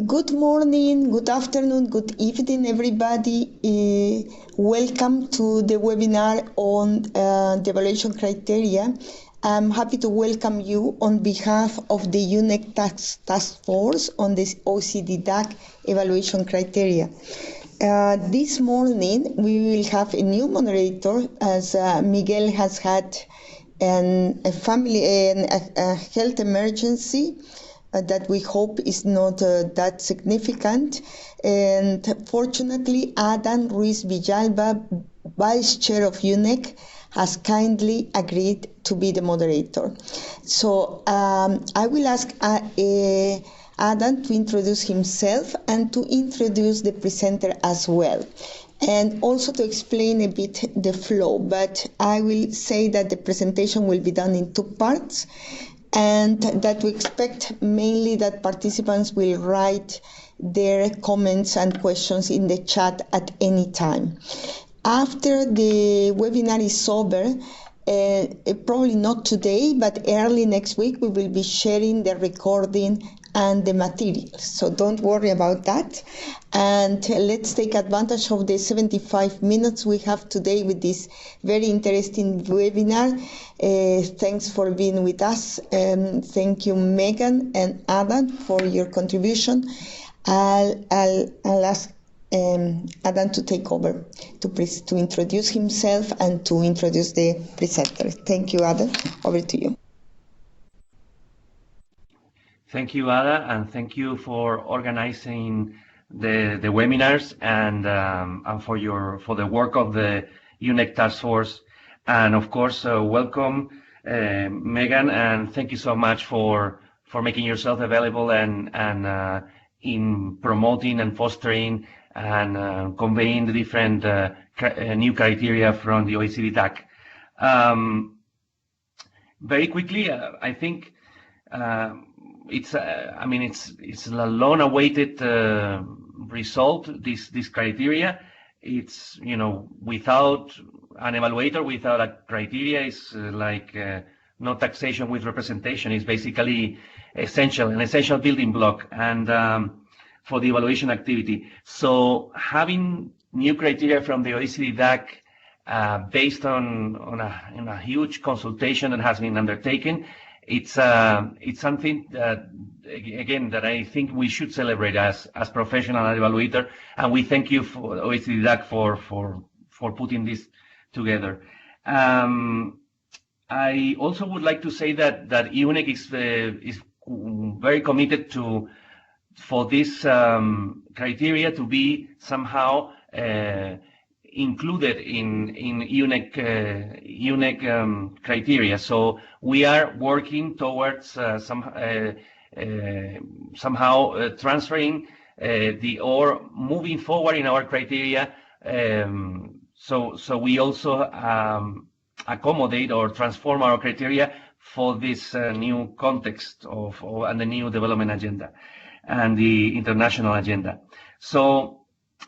Good morning, good afternoon, good evening, everybody. Welcome to the webinar on the evaluation criteria. I'm happy to welcome you on behalf of the UNEG Task Force on the OECD DAC evaluation criteria. This morning, we will have a new moderator as Miguel has had a health emergency that we hope is not that significant. And fortunately, Adan Ruiz Villalba, Vice Chair of UNEG, has kindly agreed to be the moderator. So I will ask Adan to introduce himself and to introduce the presenter as well, and also to explain a bit the flow. But I will say that the presentation will be done in two parts, and that we expect mainly that participants will write their comments and questions in the chat at any time. After the webinar is over, probably not today, but early next week, we will be sharing the recording and the materials. So don't worry about that. And let's take advantage of the 75 minutes we have today with this very interesting webinar. Thanks for being with us. Thank you, Megan and Adan, for your contribution. I'll ask Adan to take over to introduce himself and to introduce the presenter. Thank you, Adan. Over to you. Thank you, Ada, and thank you for organizing the webinars and for the work of the UNEG Task Force. And of course, welcome, Megan, and thank you so much for making yourself available and in promoting and fostering and conveying the different new criteria from the OECD DAC. Very quickly, I think it's a long-awaited result. This criteria, it's without an evaluator, without a criteria, is like no taxation with representation. It's basically an essential building block and for the evaluation activity. So having new criteria from the OECD DAC based on a huge consultation that has been undertaken, it's something that, again, that I think we should celebrate as professional evaluator, and we thank you for OECD DAC for putting this together. I also would like to say that UNEG is very committed for this criteria to be somehow included in UNEG criteria. So we are working towards somehow transferring or moving forward in our criteria. So we also accommodate or transform our criteria for this new context and the new development agenda and the international agenda. So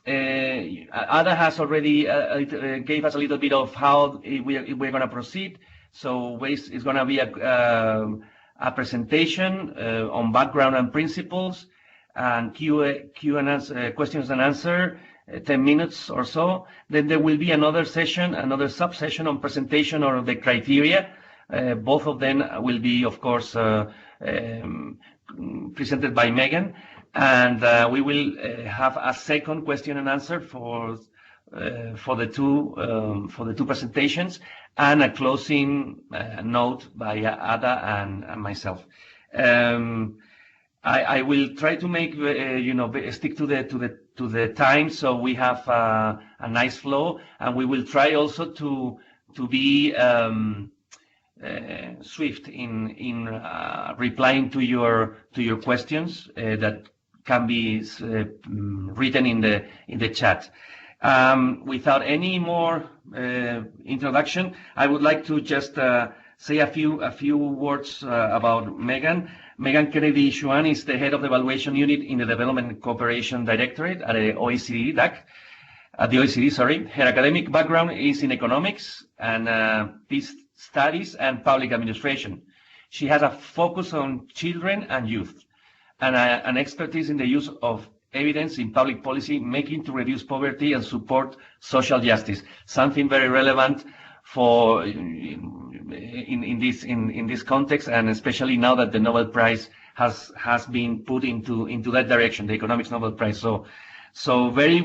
Ada has already gave us a little bit of how we're going to proceed. So it's going to be a presentation on background and principles, and questions and answer, 10 minutes or so. Then there will be another session, another sub-session on presentation of the criteria. Both of them will be, of course, presented by Megan. And we will have a second question and answer for the two presentations, and a closing note by Ada and myself. I will try to make stick to the time, so we have a nice flow, and we will try also to be swift in replying to your questions that can be written in the chat. Without any more introduction, I would like to just say a few words about Megan. Megan Kennedy-Chouane is the head of the evaluation unit in the Development Cooperation Directorate at the OECD DAC. At the OECD, sorry. Her academic background is in economics and peace studies and public administration. She has a focus on children and youth. and an expertise in the use of evidence in public policy making to reduce poverty and support social justice, something very relevant for in this context, and especially now that the Nobel Prize has been put into that direction, the Economics Nobel Prize. So very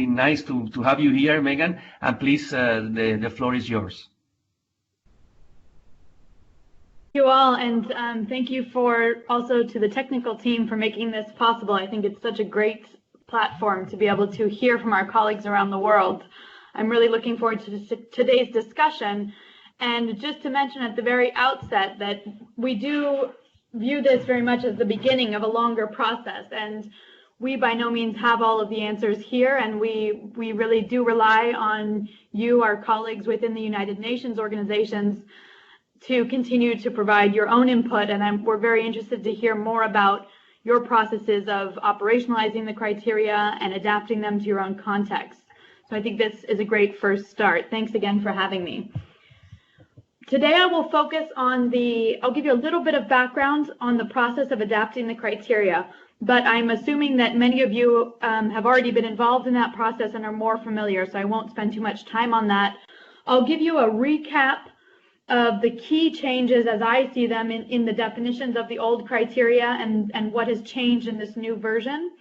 nice to have you here, Megan, and please, the floor is yours. Thank you all, and thank you for also to the technical team for making this possible. I think it's such a great platform to be able to hear from our colleagues around the world. I'm really looking forward to today's discussion, and just to mention at the very outset that we do view this very much as the beginning of a longer process, and we by no means have all of the answers here, and we really do rely on you, our colleagues within the United Nations organizations, to continue to provide your own input, and we're very interested to hear more about your processes of operationalizing the criteria and adapting them to your own context. So I think this is a great first start. Thanks again for having me. Today I will focus on I'll give you a little bit of background on the process of adapting the criteria, but I'm assuming that many of you have already been involved in that process and are more familiar, so I won't spend too much time on that. I'll give you a recap of the key changes as I see them in the definitions of the old criteria and what has changed in this new version.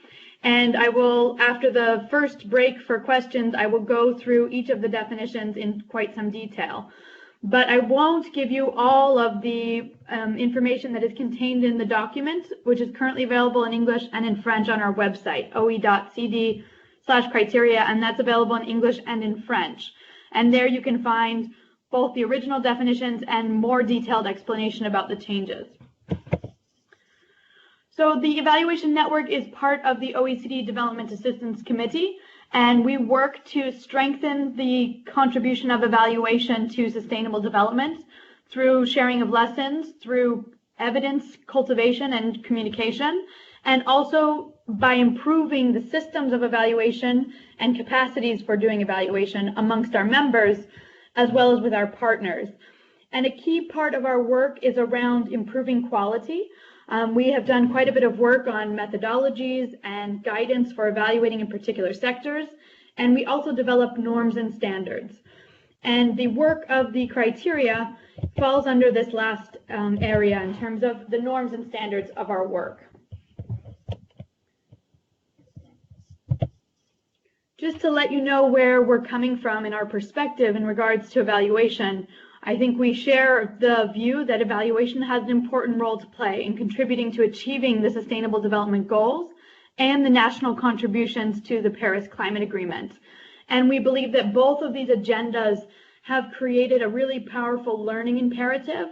And I will, after the first break for questions, I will go through each of the definitions in quite some detail. But I won't give you all of the information that is contained in the document, which is currently available in English and in French on our website, oe.cd/criteria, and that's available in English and in French. And there you can find both the original definitions and more detailed explanation about the changes. So the Evaluation Network is part of the OECD Development Assistance Committee, and we work to strengthen the contribution of evaluation to sustainable development through sharing of lessons, through evidence cultivation and communication, and also by improving the systems of evaluation and capacities for doing evaluation amongst our members, as well as with our partners. And a key part of our work is around improving quality. We have done quite a bit of work on methodologies and guidance for evaluating in particular sectors, and we also develop norms and standards. And the work of the criteria falls under this last area in terms of the norms and standards of our work. Just to let you know where we're coming from in our perspective in regards to evaluation, I think we share the view that evaluation has an important role to play in contributing to achieving the Sustainable Development Goals and the national contributions to the Paris Climate Agreement. And we believe that both of these agendas have created a really powerful learning imperative.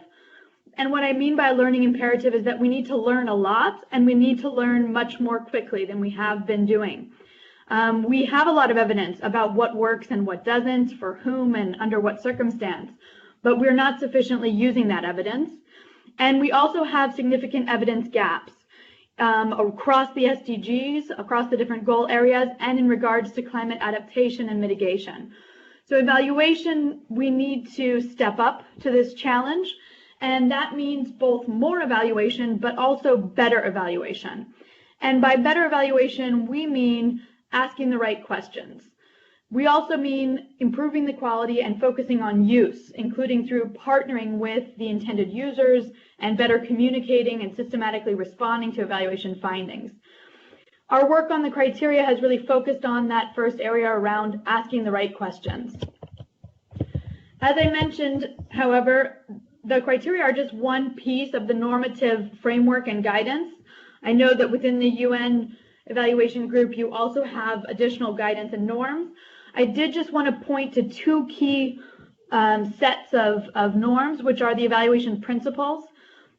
And what I mean by learning imperative is that we need to learn a lot, and we need to learn much more quickly than we have been doing. We have a lot of evidence about what works and what doesn't, for whom and under what circumstance, but we're not sufficiently using that evidence. And we also have significant evidence gaps across the SDGs, across the different goal areas, and in regards to climate adaptation and mitigation. So evaluation, we need to step up to this challenge, and that means both more evaluation, but also better evaluation. And by better evaluation, we mean asking the right questions. We also mean improving the quality and focusing on use, including through partnering with the intended users and better communicating and systematically responding to evaluation findings. Our work on the criteria has really focused on that first area around asking the right questions. As I mentioned, however, the criteria are just one piece of the normative framework and guidance. I know that within the UN evaluation group, you also have additional guidance and norms. I did just want to point to two key sets of norms, which are the evaluation principles.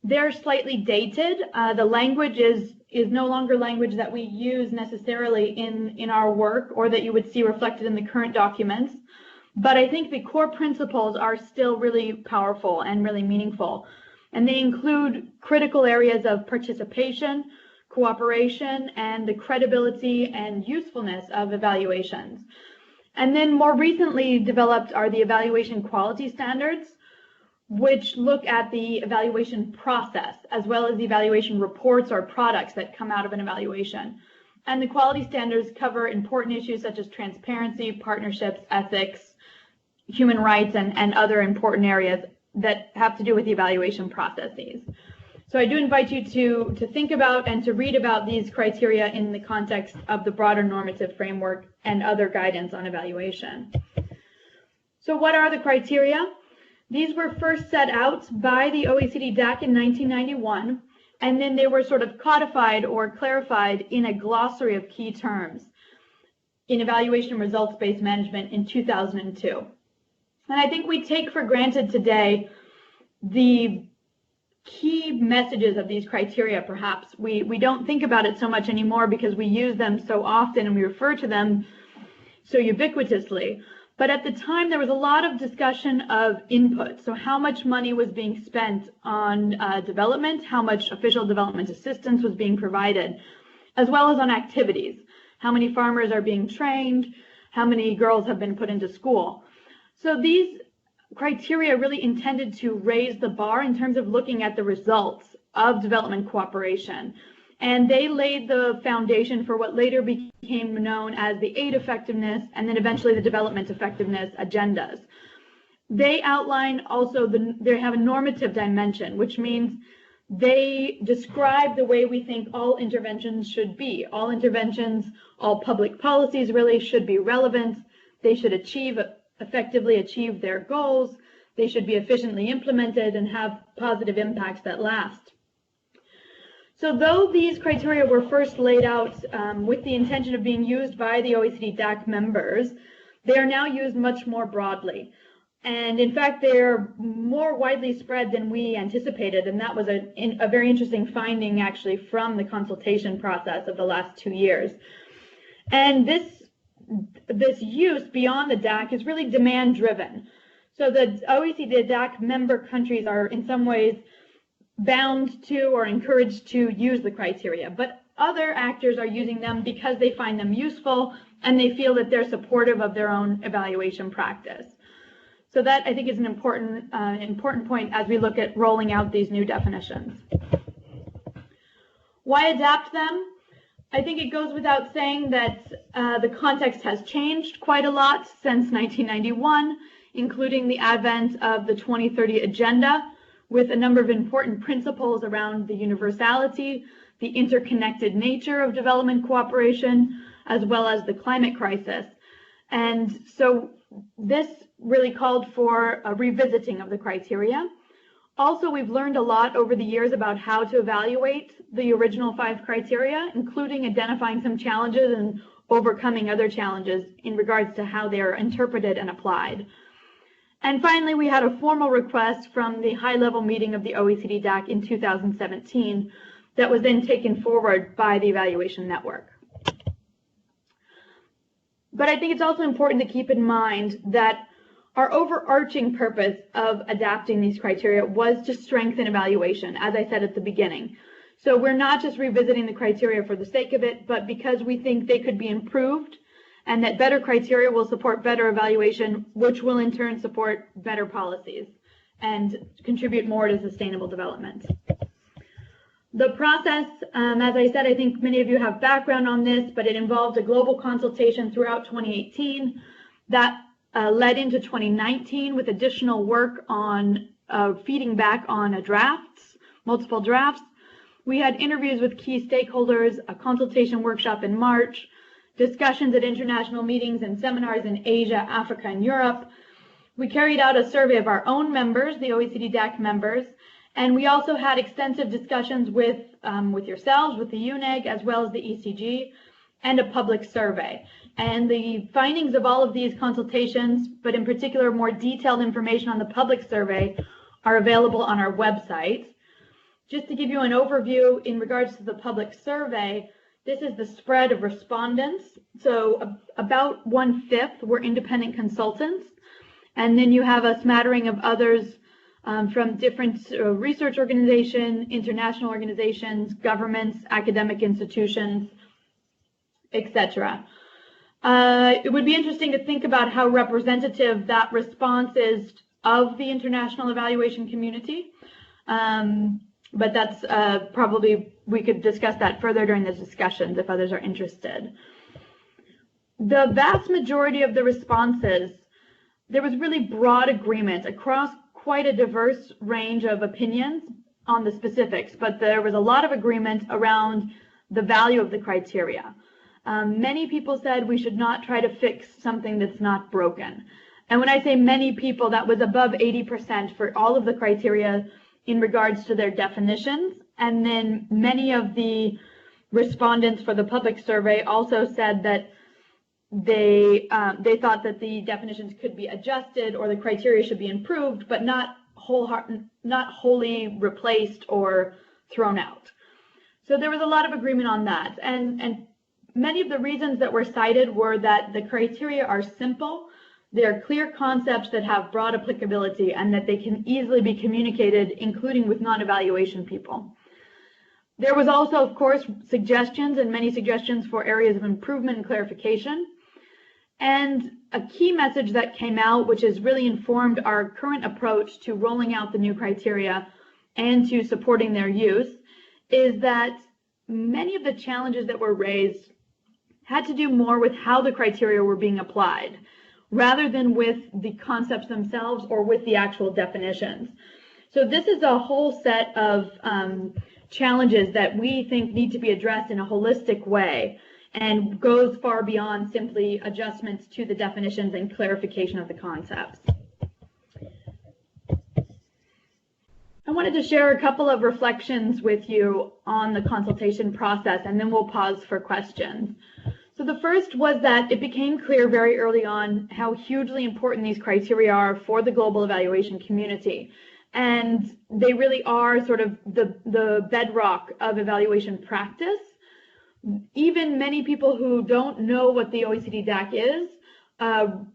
They're slightly dated. The language is no longer language that we use necessarily in our work or that you would see reflected in the current documents. But I think the core principles are still really powerful and really meaningful. And they include critical areas of participation, cooperation, and the credibility and usefulness of evaluations. And then more recently developed are the evaluation quality standards, which look at the evaluation process, as well as the evaluation reports or products that come out of an evaluation. And the quality standards cover important issues such as transparency, partnerships, ethics, human rights, and other important areas that have to do with the evaluation processes. So I do invite you to think about and to read about these criteria in the context of the broader normative framework and other guidance on evaluation. So what are the criteria? These were first set out by the OECD DAC in 1991, and then they were sort of codified or clarified in a glossary of key terms in evaluation results-based management in 2002. And I think we take for granted today the key messages of these criteria, perhaps. We don't think about it so much anymore because we use them so often and we refer to them so ubiquitously. But at the time, there was a lot of discussion of input. So how much money was being spent on development, how much official development assistance was being provided, as well as on activities. How many farmers are being trained, how many girls have been put into school. So these criteria really intended to raise the bar in terms of looking at the results of development cooperation. And they laid the foundation for what later became known as the aid effectiveness and then eventually the development effectiveness agendas. They outline also, they have a normative dimension, which means they describe the way we think all interventions should be. All interventions, all public policies really should be relevant. They should effectively achieve their goals. They should be efficiently implemented and have positive impacts that last. So though these criteria were first laid out with the intention of being used by the OECD DAC members, they are now used much more broadly. And in fact, they're more widely spread than we anticipated. And that was a very interesting finding actually from the consultation process of the last 2 years. And this use beyond the DAC is really demand driven. So the OECD DAC member countries are in some ways bound to or encouraged to use the criteria, but other actors are using them because they find them useful and they feel that they're supportive of their own evaluation practice. So that I think is an important point as we look at rolling out these new definitions. Why adapt them? I think it goes without saying that the context has changed quite a lot since 1991, including the advent of the 2030 Agenda, with a number of important principles around the universality, the interconnected nature of development cooperation, as well as the climate crisis. And so this really called for a revisiting of the criteria. Also, we've learned a lot over the years about how to evaluate the original 5 criteria, including identifying some challenges and overcoming other challenges in regards to how they are interpreted and applied. And finally, we had a formal request from the high-level meeting of the OECD DAC in 2017 that was then taken forward by the evaluation network. But I think it's also important to keep in mind that our overarching purpose of adapting these criteria was to strengthen evaluation, as I said at the beginning. So we're not just revisiting the criteria for the sake of it, but because we think they could be improved and that better criteria will support better evaluation, which will in turn support better policies and contribute more to sustainable development. The process, as I said, I think many of you have background on this, but it involved a global consultation throughout 2018 that led into 2019 with additional work on feeding back on multiple drafts. We had interviews with key stakeholders, a consultation workshop in March, discussions at international meetings and seminars in Asia, Africa, and Europe. We carried out a survey of our own members, the OECD DAC members, and we also had extensive discussions with yourselves, with the UNEG, as well as the ECG, and a public survey. And the findings of all of these consultations, but in particular more detailed information on the public survey, are available on our website. Just to give you an overview in regards to the public survey, this is the spread of respondents. So about 1/5 were independent consultants. And then you have a smattering of others from different research organizations, international organizations, governments, academic institutions, etc. It would be interesting to think about how representative that response is of the international evaluation community. But that's probably, we could discuss that further during the discussions if others are interested. The vast majority of the responses, there was really broad agreement across quite a diverse range of opinions on the specifics, but there was a lot of agreement around the value of the criteria. Many people said we should not try to fix something that's not broken. And when I say many people, that was above 80% for all of the criteria in regards to their definitions. And then many of the respondents for the public survey also said that they thought that the definitions could be adjusted or the criteria should be improved, but not wholly replaced or thrown out. So there was a lot of agreement on that. And many of the reasons that were cited were that the criteria are simple, they're clear concepts that have broad applicability, and that they can easily be communicated, including with non-evaluation people. There was also, of course, suggestions and many suggestions for areas of improvement and clarification. And a key message that came out, which has really informed our current approach to rolling out the new criteria and to supporting their use, is that many of the challenges that were raised had to do more with how the criteria were being applied, rather than with the concepts themselves or with the actual definitions. So this is a whole set of challenges that we think need to be addressed in a holistic way and goes far beyond simply adjustments to the definitions and clarification of the concepts. I wanted to share a couple of reflections with you on the consultation process, and then we'll pause for questions. So the first was that it became clear very early on how hugely important these criteria are for the global evaluation community. And they really are sort of the bedrock of evaluation practice. Even many people who don't know what the OECD DAC is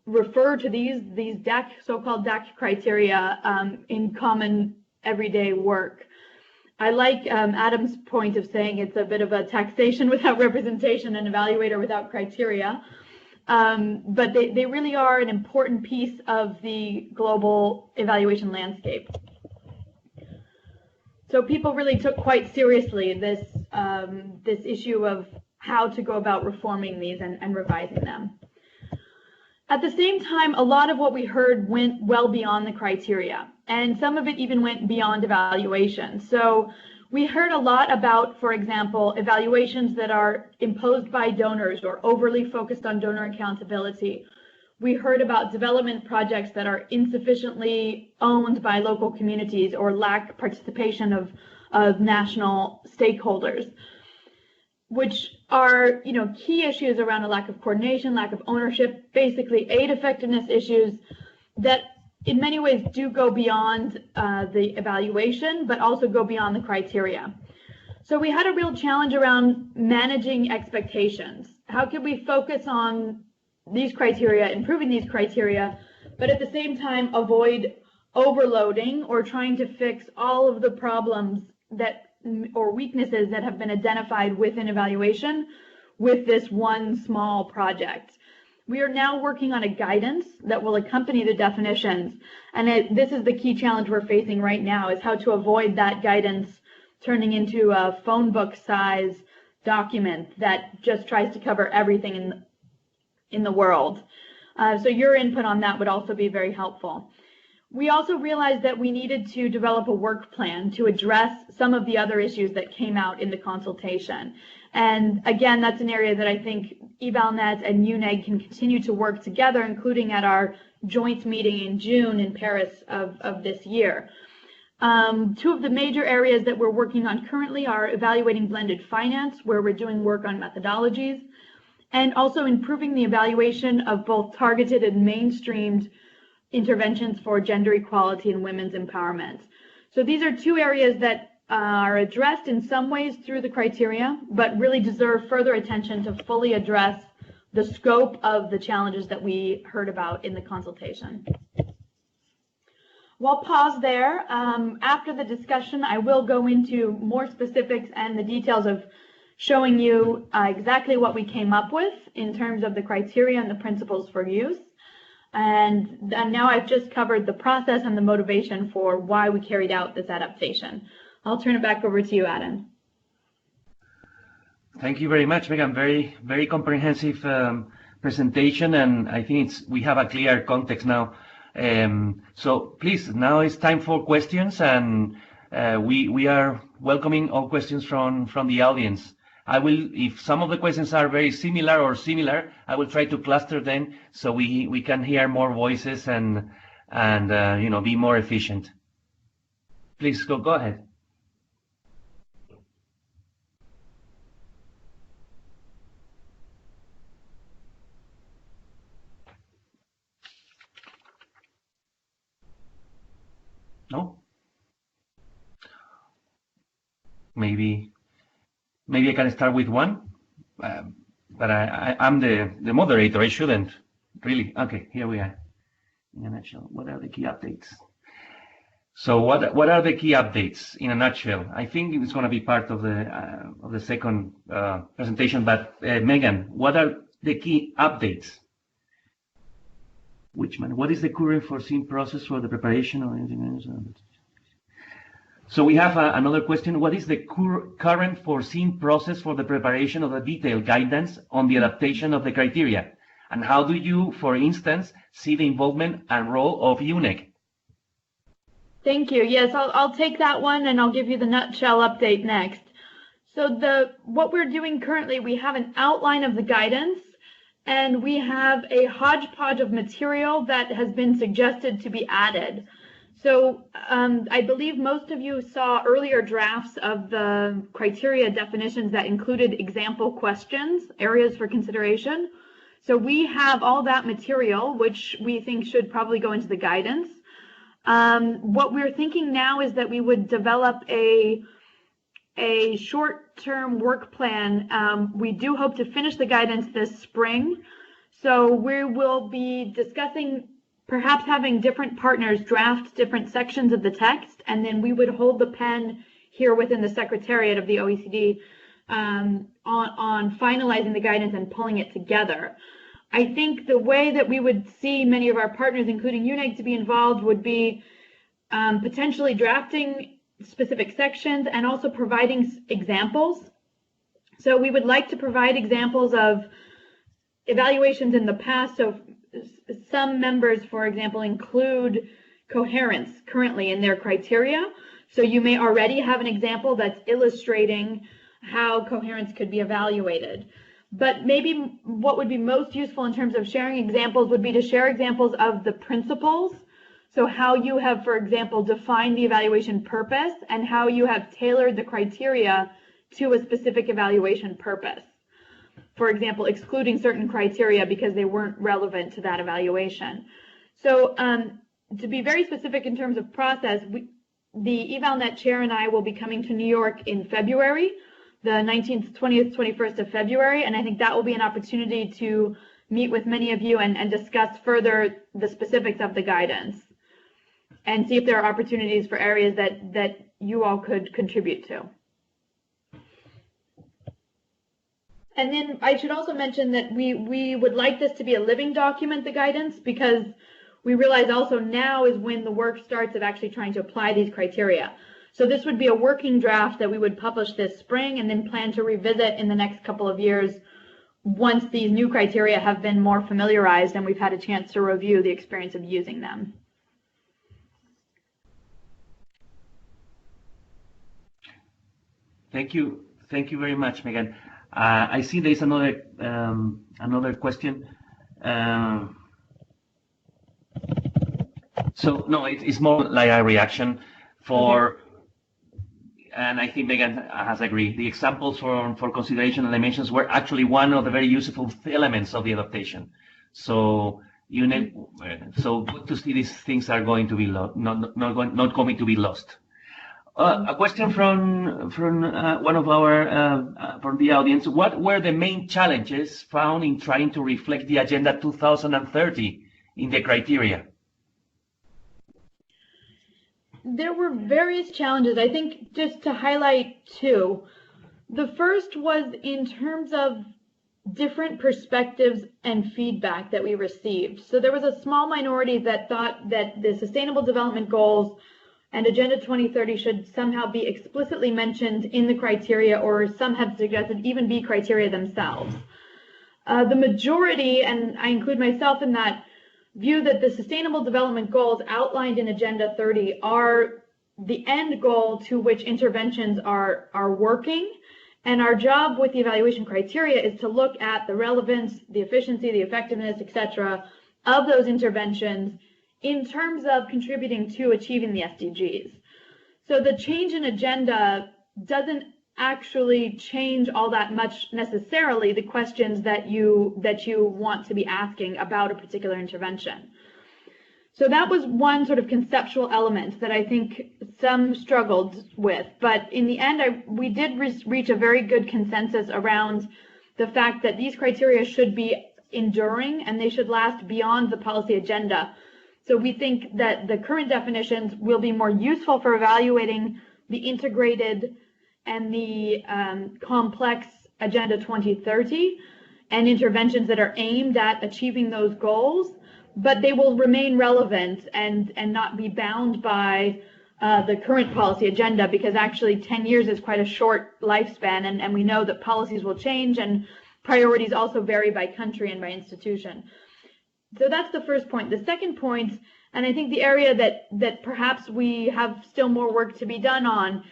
refer to these DAC, so-called DAC criteria in common everyday work. I like Adam's point of saying it's a bit of a taxation without representation, an evaluator without criteria. But they really are an important piece of the global evaluation landscape. So people really took quite seriously this issue of how to go about reforming these and revising them. At the same time, a lot of what we heard went well beyond the criteria, and some of it even went beyond evaluation. So we heard a lot about, for example, evaluations that are imposed by donors or overly focused on donor accountability. We heard about development projects that are insufficiently owned by local communities or lack participation of national stakeholders, which are, key issues around a lack of coordination, lack of ownership, basically aid effectiveness issues that in many ways do go beyond the evaluation, but also go beyond the criteria. So we had a real challenge around managing expectations. How could we focus on these criteria, improving these criteria, but at the same time avoid overloading or trying to fix all of the problems or weaknesses that have been identified within evaluation with this one small project. We are now working on a guidance that will accompany the definitions, and this is the key challenge we're facing right now, is how to avoid that guidance turning into a phone book size document that just tries to cover everything in the world. So your input on that would also be very helpful. We also realized that we needed to develop a work plan to address some of the other issues that came out in the consultation. And again, that's an area that I think EvalNet and UNEG can continue to work together, including at our joint meeting in June in Paris of this year. Two of the major areas that we're working on currently are evaluating blended finance, where we're doing work on methodologies, and also improving the evaluation of both targeted and mainstreamed interventions for gender equality and women's empowerment. So these are two areas that are addressed in some ways through the criteria, but really deserve further attention to fully address the scope of the challenges that we heard about in the consultation. We'll pause there. After the discussion, I will go into more specifics and the details of showing you exactly what we came up with in terms of the criteria and the principles for use. And now I've just covered the process and the motivation for why we carried out this adaptation. I'll turn it back over to you, Adan. Thank you very much, Megan. Very, very comprehensive presentation, and I think we have a clear context now. So please, now it's time for questions, and we are welcoming all questions from the audience. I will, if some of the questions are very similar, I will try to cluster them so we can hear more voices and be more efficient. Please go ahead. No? Maybe I can start with one, but I'm the moderator. I shouldn't really. Okay, here we are. In a nutshell, what are the key updates? So what are the key updates in a nutshell? I think it's going to be part of the second presentation. But Megan, what are the key updates? What is the current foreseen process for the preparation of engineers? So we have another question. What is the current foreseen process for the preparation of the detailed guidance on the adaptation of the criteria? And how do you, for instance, see the involvement and role of UNEG? Thank you. Yes, I'll take that one, and I'll give you the nutshell update next. So what we're doing currently, we have an outline of the guidance, and we have a hodgepodge of material that has been suggested to be added. So I believe most of you saw earlier drafts of the criteria definitions that included example questions, areas for consideration. So we have all that material, which we think should probably go into the guidance. What we're thinking now is that we would develop a short-term work plan. We do hope to finish the guidance this spring. So we will be discussing perhaps having different partners draft different sections of the text, and then we would hold the pen here within the Secretariat of the OECD on finalizing the guidance and pulling it together. I think the way that we would see many of our partners, including UNEG, to be involved would be potentially drafting specific sections and also providing examples. So we would like to provide examples of evaluations in the past. So some members, for example, include Coherence currently in their criteria. So you may already have an example that's illustrating how Coherence could be evaluated. But maybe what would be most useful in terms of sharing examples would be to share examples of the principles. So how you have, for example, defined the evaluation purpose and how you have tailored the criteria to a specific evaluation purpose. For example, excluding certain criteria because they weren't relevant to that evaluation. So to be very specific in terms of process, the EvalNet chair and I will be coming to New York in February, the 19th, 20th, 21st of February, and I think that will be an opportunity to meet with many of you and discuss further the specifics of the guidance and see if there are opportunities for areas that you all could contribute to. And then I should also mention that we would like this to be a living document, the guidance, because we realize also now is when the work starts of actually trying to apply these criteria. So this would be a working draft that we would publish this spring and then plan to revisit in the next couple of years once these new criteria have been more familiarized and we've had a chance to review the experience of using them. Thank you very much, Megan. I see there is another question. So no, it's more like a reaction for, and I think Megan has agreed. The examples for consideration and dimensions were actually one of the very useful elements of the adaptation. So so good to see these things are going to be not going to be lost. A question from one of our from the audience. What were the main challenges found in trying to reflect the Agenda 2030 in the criteria? There were various challenges. I think just to highlight two. The first was in terms of different perspectives and feedback that we received. So there was a small minority that thought that the Sustainable Development Goals and Agenda 2030 should somehow be explicitly mentioned in the criteria, or some have suggested even be criteria themselves. The majority, and I include myself in that, view that the Sustainable Development Goals outlined in Agenda 30 are the end goal to which interventions are working. And our job with the evaluation criteria is to look at the relevance, the efficiency, the effectiveness, etc., of those interventions in terms of contributing to achieving the SDGs. So the change in agenda doesn't actually change all that much necessarily the questions that you want to be asking about a particular intervention. So that was one sort of conceptual element that I think some struggled with, but in the end we did reach a very good consensus around the fact that these criteria should be enduring and they should last beyond the policy agenda. So we think that the current definitions will be more useful for evaluating the integrated and the complex Agenda 2030 and interventions that are aimed at achieving those goals, but they will remain relevant and not be bound by the current policy agenda, because actually 10 years is quite a short lifespan, and we know that policies will change and priorities also vary by country and by institution. So that's the first point. The second point, and I think the area that perhaps we have still more work to be done on,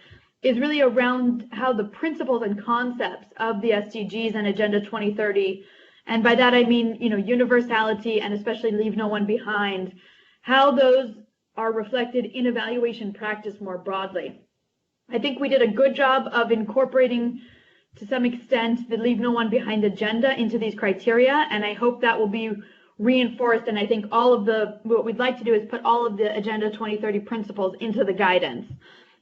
is really around how the principles and concepts of the SDGs and Agenda 2030, and by that I mean, universality and especially leave no one behind, how those are reflected in evaluation practice more broadly. I think we did a good job of incorporating, to some extent, the leave no one behind agenda into these criteria, and I hope that will be reinforced. And I think what we'd like to do is put all of the Agenda 2030 principles into the guidance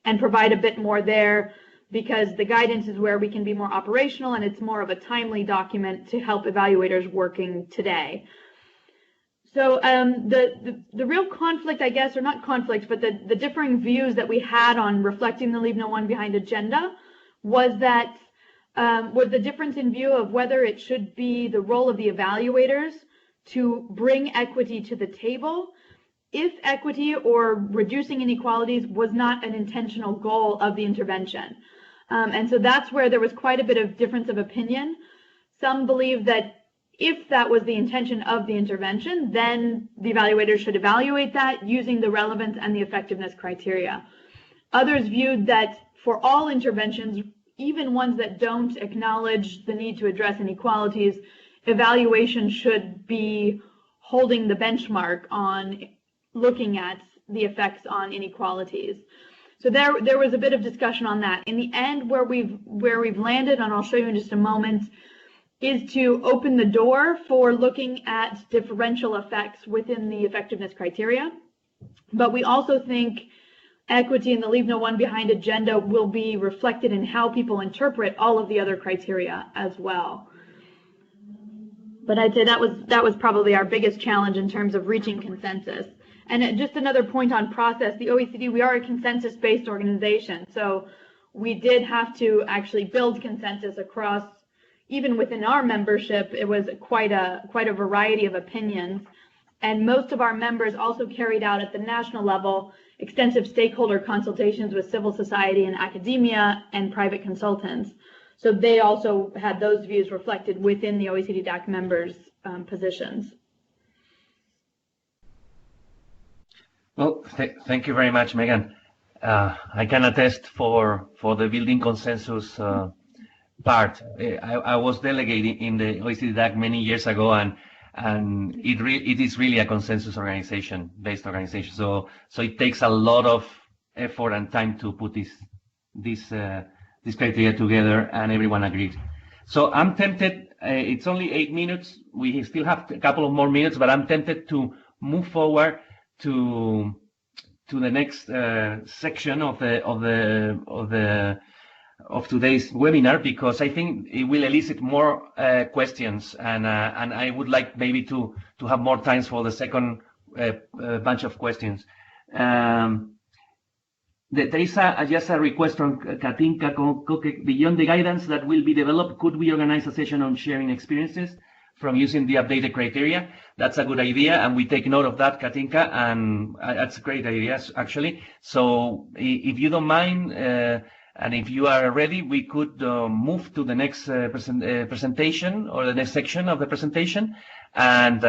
and provide a bit more there, because the guidance is where we can be more operational and it's more of a timely document to help evaluators working today. So the real conflict, I guess, or not conflict, but the differing views that we had on reflecting the leave no one behind agenda was the difference in view of whether it should be the role of the evaluators to bring equity to the table if equity or reducing inequalities was not an intentional goal of the intervention. And so that's where there was quite a bit of difference of opinion. Some believe that if that was the intention of the intervention, then the evaluators should evaluate that using the relevance and the effectiveness criteria. Others viewed that for all interventions, even ones that don't acknowledge the need to address inequalities, evaluation should be holding the benchmark on looking at the effects on inequalities. So there was a bit of discussion on that. In the end, where we've landed, and I'll show you in just a moment, is to open the door for looking at differential effects within the effectiveness criteria. But we also think equity and the leave no one behind agenda will be reflected in how people interpret all of the other criteria as well. But I'd say that was probably our biggest challenge in terms of reaching consensus. And just another point on process, the OECD, we are a consensus-based organization, so we did have to actually build consensus across, even within our membership, it was quite a variety of opinions. And most of our members also carried out at the national level extensive stakeholder consultations with civil society and academia and private consultants. So they also had those views reflected within the OECD DAC members' positions. Well, thank you very much, Megan. I can attest for the building consensus part. I was delegating in the OECD DAC many years ago, and it is really a consensus based organization. So it takes a lot of effort and time to put this criteria together, and everyone agreed. So I'm tempted. It's only 8 minutes. We still have a couple of more minutes, but I'm tempted to move forward to the next section of today's webinar, because I think it will elicit more questions, and I would like maybe to have more time for the second bunch of questions. There is just a request from Katinka Koke. Beyond the guidance that will be developed, could we organize a session on sharing experiences from using the updated criteria? That's a good idea, and we take note of that, Katinka, and that's a great idea, actually. So if you don't mind, and if you are ready, we could move to the next presentation, or the next section of the presentation, and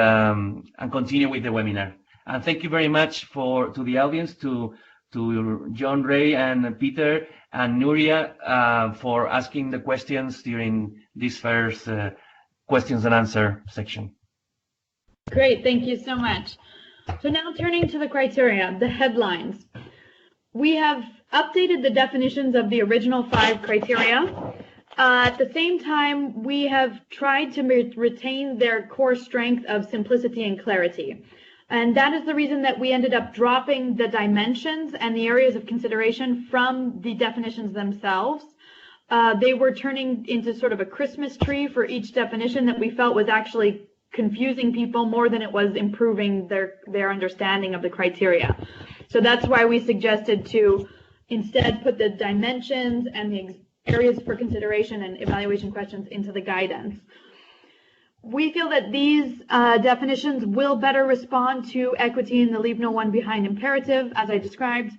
continue with the webinar. And thank you very much to the audience, to John Ray and Peter and Nuria for asking the questions during this first questions and answer section. Great, thank you so much. So now turning to the criteria, the headlines. We have updated the definitions of the original 5 criteria. At the same time, we have tried to retain their core strength of simplicity and clarity. And that is the reason that we ended up dropping the dimensions and the areas of consideration from the definitions themselves. They were turning into sort of a Christmas tree for each definition that we felt was actually confusing people more than it was improving their understanding of the criteria. So that's why we suggested to instead put the dimensions and the areas for consideration and evaluation questions into the guidance. We feel that these definitions will better respond to equity in the Leave No One Behind imperative, as I described.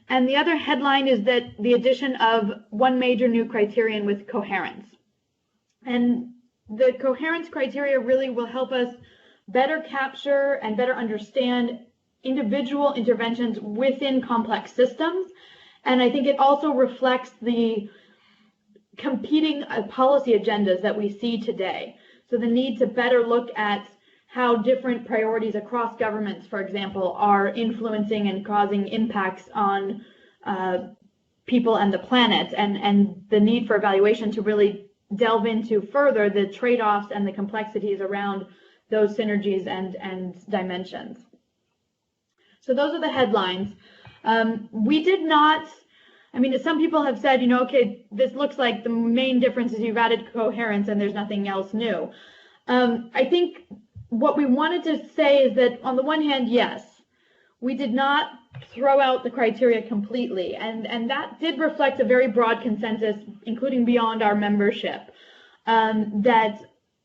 And the other headline is that the addition of one major new criterion with coherence. And the coherence criteria really will help us better capture and better understand individual interventions within complex systems. And I think it also reflects the competing policy agendas that we see today. So the need to better look at how different priorities across governments, for example, are influencing and causing impacts on people and the planet, and the need for evaluation to really delve into further the trade-offs and the complexities around those synergies and dimensions. So those are the headlines. We did not, I mean, some people have said, okay, this looks like the main difference is you've added coherence and there's nothing else new. I think what we wanted to say is that on the one hand, yes, we did not throw out the criteria completely, and that did reflect a very broad consensus, including beyond our membership, that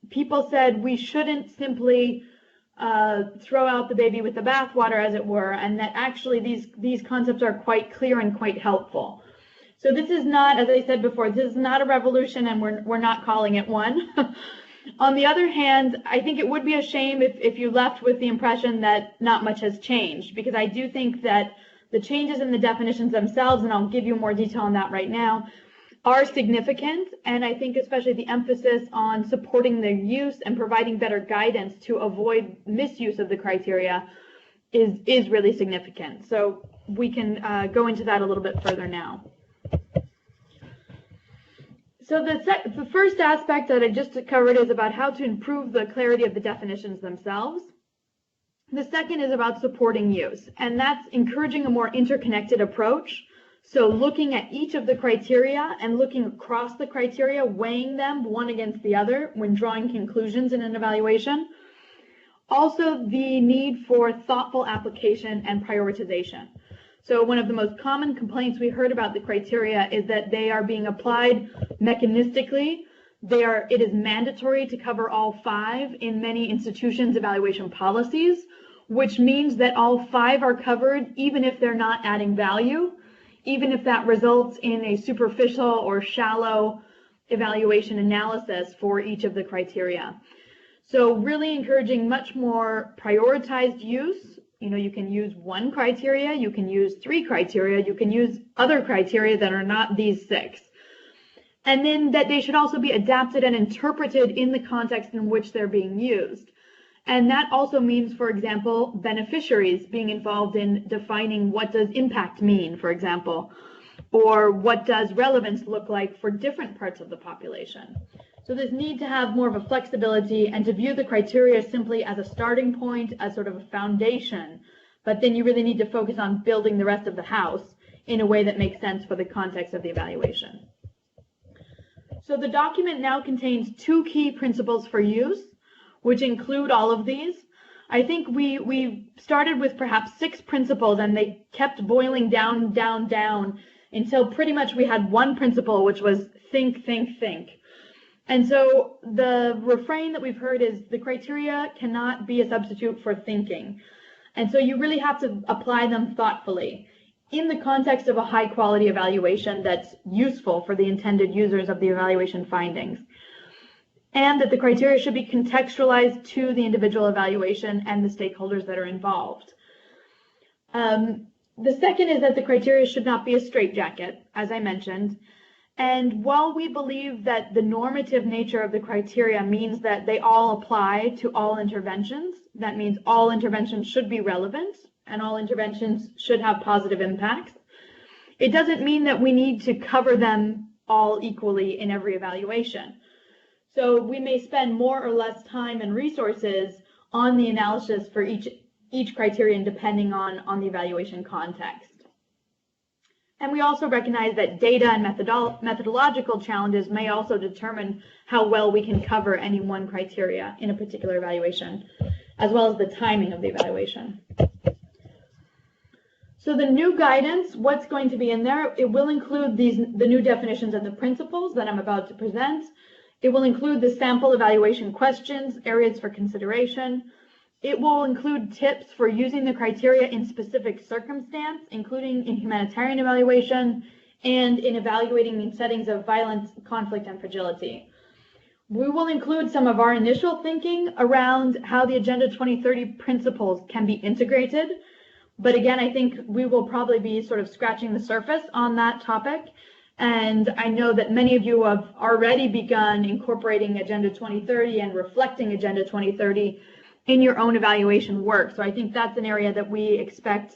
people said we shouldn't simply throw out the baby with the bathwater, as it were, and that actually these concepts are quite clear and quite helpful. So this is not, as I said before, this is not a revolution, and we're not calling it one. On the other hand, I think it would be a shame if you left with the impression that not much has changed, because I do think that the changes in the definitions themselves, and I'll give you more detail on that right now, are significant, and I think especially the emphasis on supporting their use and providing better guidance to avoid misuse of the criteria is really significant. So we can go into that a little bit further now. So the first aspect that I just covered is about how to improve the clarity of the definitions themselves. The second is about supporting use, and that's encouraging a more interconnected approach. So looking at each of the criteria and looking across the criteria, weighing them one against the other when drawing conclusions in an evaluation. Also, the need for thoughtful application and prioritization. So one of the most common complaints we heard about the criteria is that they are being applied mechanistically. It is mandatory to cover all 5 in many institutions' evaluation policies, which means that all 5 are covered even if they're not adding value, even if that results in a superficial or shallow evaluation analysis for each of the criteria. So really encouraging much more prioritized use. You can use 1 criteria, you can use 3 criteria, you can use other criteria that are not these 6. And then that they should also be adapted and interpreted in the context in which they're being used. And that also means, for example, beneficiaries being involved in defining what does impact mean, for example, or what does relevance look like for different parts of the population. So this need to have more of a flexibility and to view the criteria simply as a starting point, as sort of a foundation, but then you really need to focus on building the rest of the house in a way that makes sense for the context of the evaluation. So the document now contains 2 key principles for use, which include all of these. I think we started with perhaps 6 principles, and they kept boiling down, down, until pretty much we had one principle, which was think, think, think. And so the refrain that we've heard is the criteria cannot be a substitute for thinking. And so you really have to apply them thoughtfully in the context of a high quality evaluation that's useful for the intended users of the evaluation findings. And that the criteria should be contextualized to the individual evaluation and the stakeholders that are involved. The second is that the criteria should not be a straitjacket, as I mentioned. And while we believe that the normative nature of the criteria means that they all apply to all interventions, that means all interventions should be relevant and all interventions should have positive impacts, it doesn't mean that we need to cover them all equally in every evaluation. So we may spend more or less time and resources on the analysis for each criterion depending on the evaluation context. And we also recognize that data and methodological challenges may also determine how well we can cover any one criteria in a particular evaluation, as well as the timing of the evaluation. So the new guidance, what's going to be in there? It will include the new definitions and the principles that I'm about to present. It will include the sample evaluation questions, areas for consideration. It will include tips for using the criteria in specific circumstance, including in humanitarian evaluation and in evaluating in settings of violence, conflict, and fragility. We will include some of our initial thinking around how the Agenda 2030 principles can be integrated. But again, I think we will probably be sort of scratching the surface on that topic. And I know that many of you have already begun incorporating Agenda 2030 and reflecting Agenda 2030 in your own evaluation work. So I think that's an area that we expect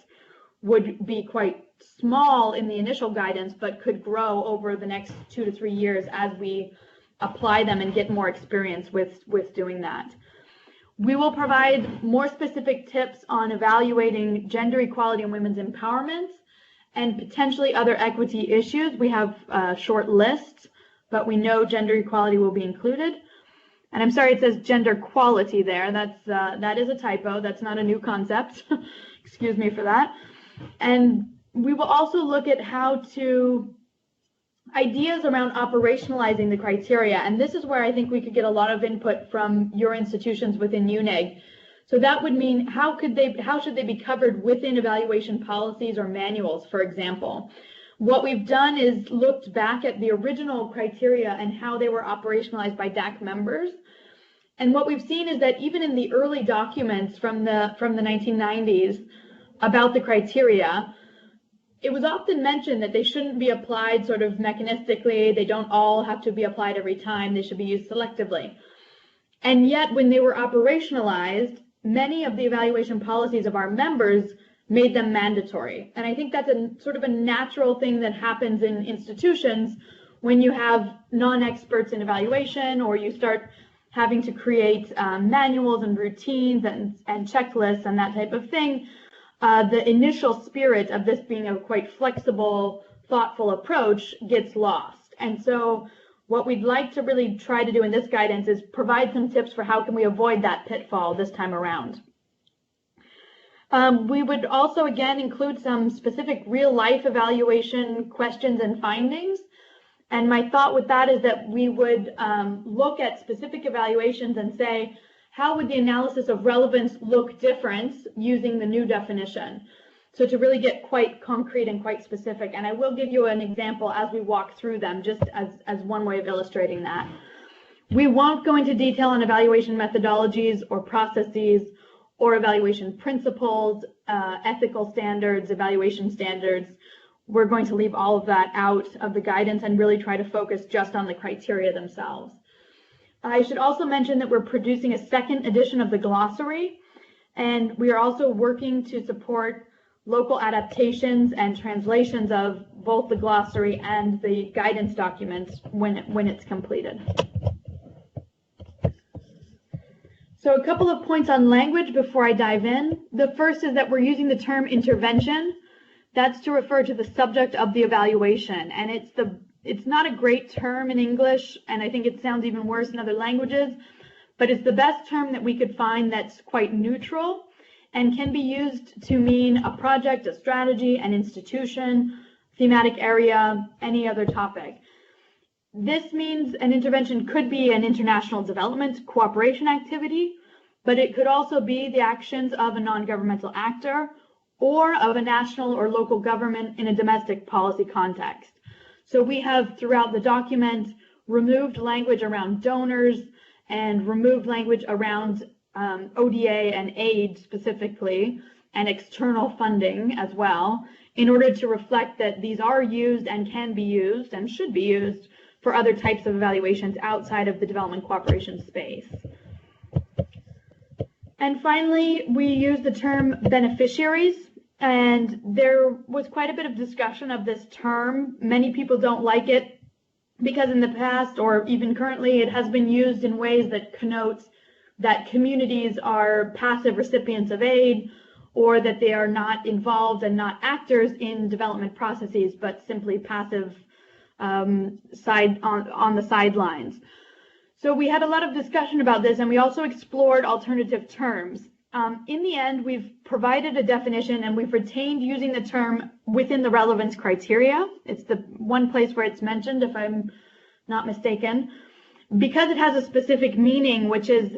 would be quite small in the initial guidance, but could grow over the next 2 to 3 years as we apply them and get more experience with doing that. We will provide more specific tips on evaluating gender equality and women's empowerment and potentially other equity issues. We have a short list, but we know gender equality will be included. And I'm sorry, it says gender quality there. That is a typo. That's not a new concept. Excuse me for that. And we will also look at ideas around operationalizing the criteria. And this is where I think we could get a lot of input from your institutions within UNEG. So that would mean how should they be covered within evaluation policies or manuals, for example. What we've done is looked back at the original criteria and how they were operationalized by DAC members. And what we've seen is that even in the early documents from the 1990s about the criteria, it was often mentioned that they shouldn't be applied sort of mechanistically. They don't all have to be applied every time. They should be used selectively. And yet when they were operationalized, many of the evaluation policies of our members made them mandatory. And I think that's sort of a natural thing that happens in institutions when you have non-experts in evaluation, or you start having to create manuals and routines and checklists and that type of thing. The initial spirit of this being a quite flexible, thoughtful approach gets lost. And so what we'd like to really try to do in this guidance is provide some tips for how can we avoid that pitfall this time around. We would also, again, include some specific real-life evaluation questions and findings. And my thought with that is that we would look at specific evaluations and say, how would the analysis of relevance look different using the new definition? So to really get quite concrete and quite specific. And I will give you an example as we walk through them, just as one way of illustrating that. We won't go into detail on evaluation methodologies or processes or evaluation principles, ethical standards, evaluation standards. We're going to leave all of that out of the guidance and really try to focus just on the criteria themselves. I should also mention that we're producing a second edition of the glossary, and we are also working to support local adaptations and translations of both the glossary and the guidance documents when it's completed. So a couple of points on language before I dive in. The first is that we're using the term intervention. That's to refer to the subject of the evaluation, and it's not a great term in English, and I think it sounds even worse in other languages, but it's the best term that we could find that's quite neutral and can be used to mean a project, a strategy, an institution, thematic area, any other topic. This means an intervention could be an international development cooperation activity, but it could also be the actions of a non-governmental actor or of a national or local government in a domestic policy context. So we have throughout the document removed language around donors and removed language around ODA and aid specifically, and external funding as well, in order to reflect that these are used and can be used and should be used for other types of evaluations outside of the development cooperation space. And finally, we use the term beneficiaries, and there was quite a bit of discussion of this term. Many people don't like it because in the past, or even currently, it has been used in ways that connotes that communities are passive recipients of aid, or that they are not involved and not actors in development processes, but simply passive on the sidelines. So we had a lot of discussion about this, and we also explored alternative terms. In the end, we've provided a definition, and we've retained using the term within the relevance criteria. It's the one place where it's mentioned, if I'm not mistaken, because it has a specific meaning, which is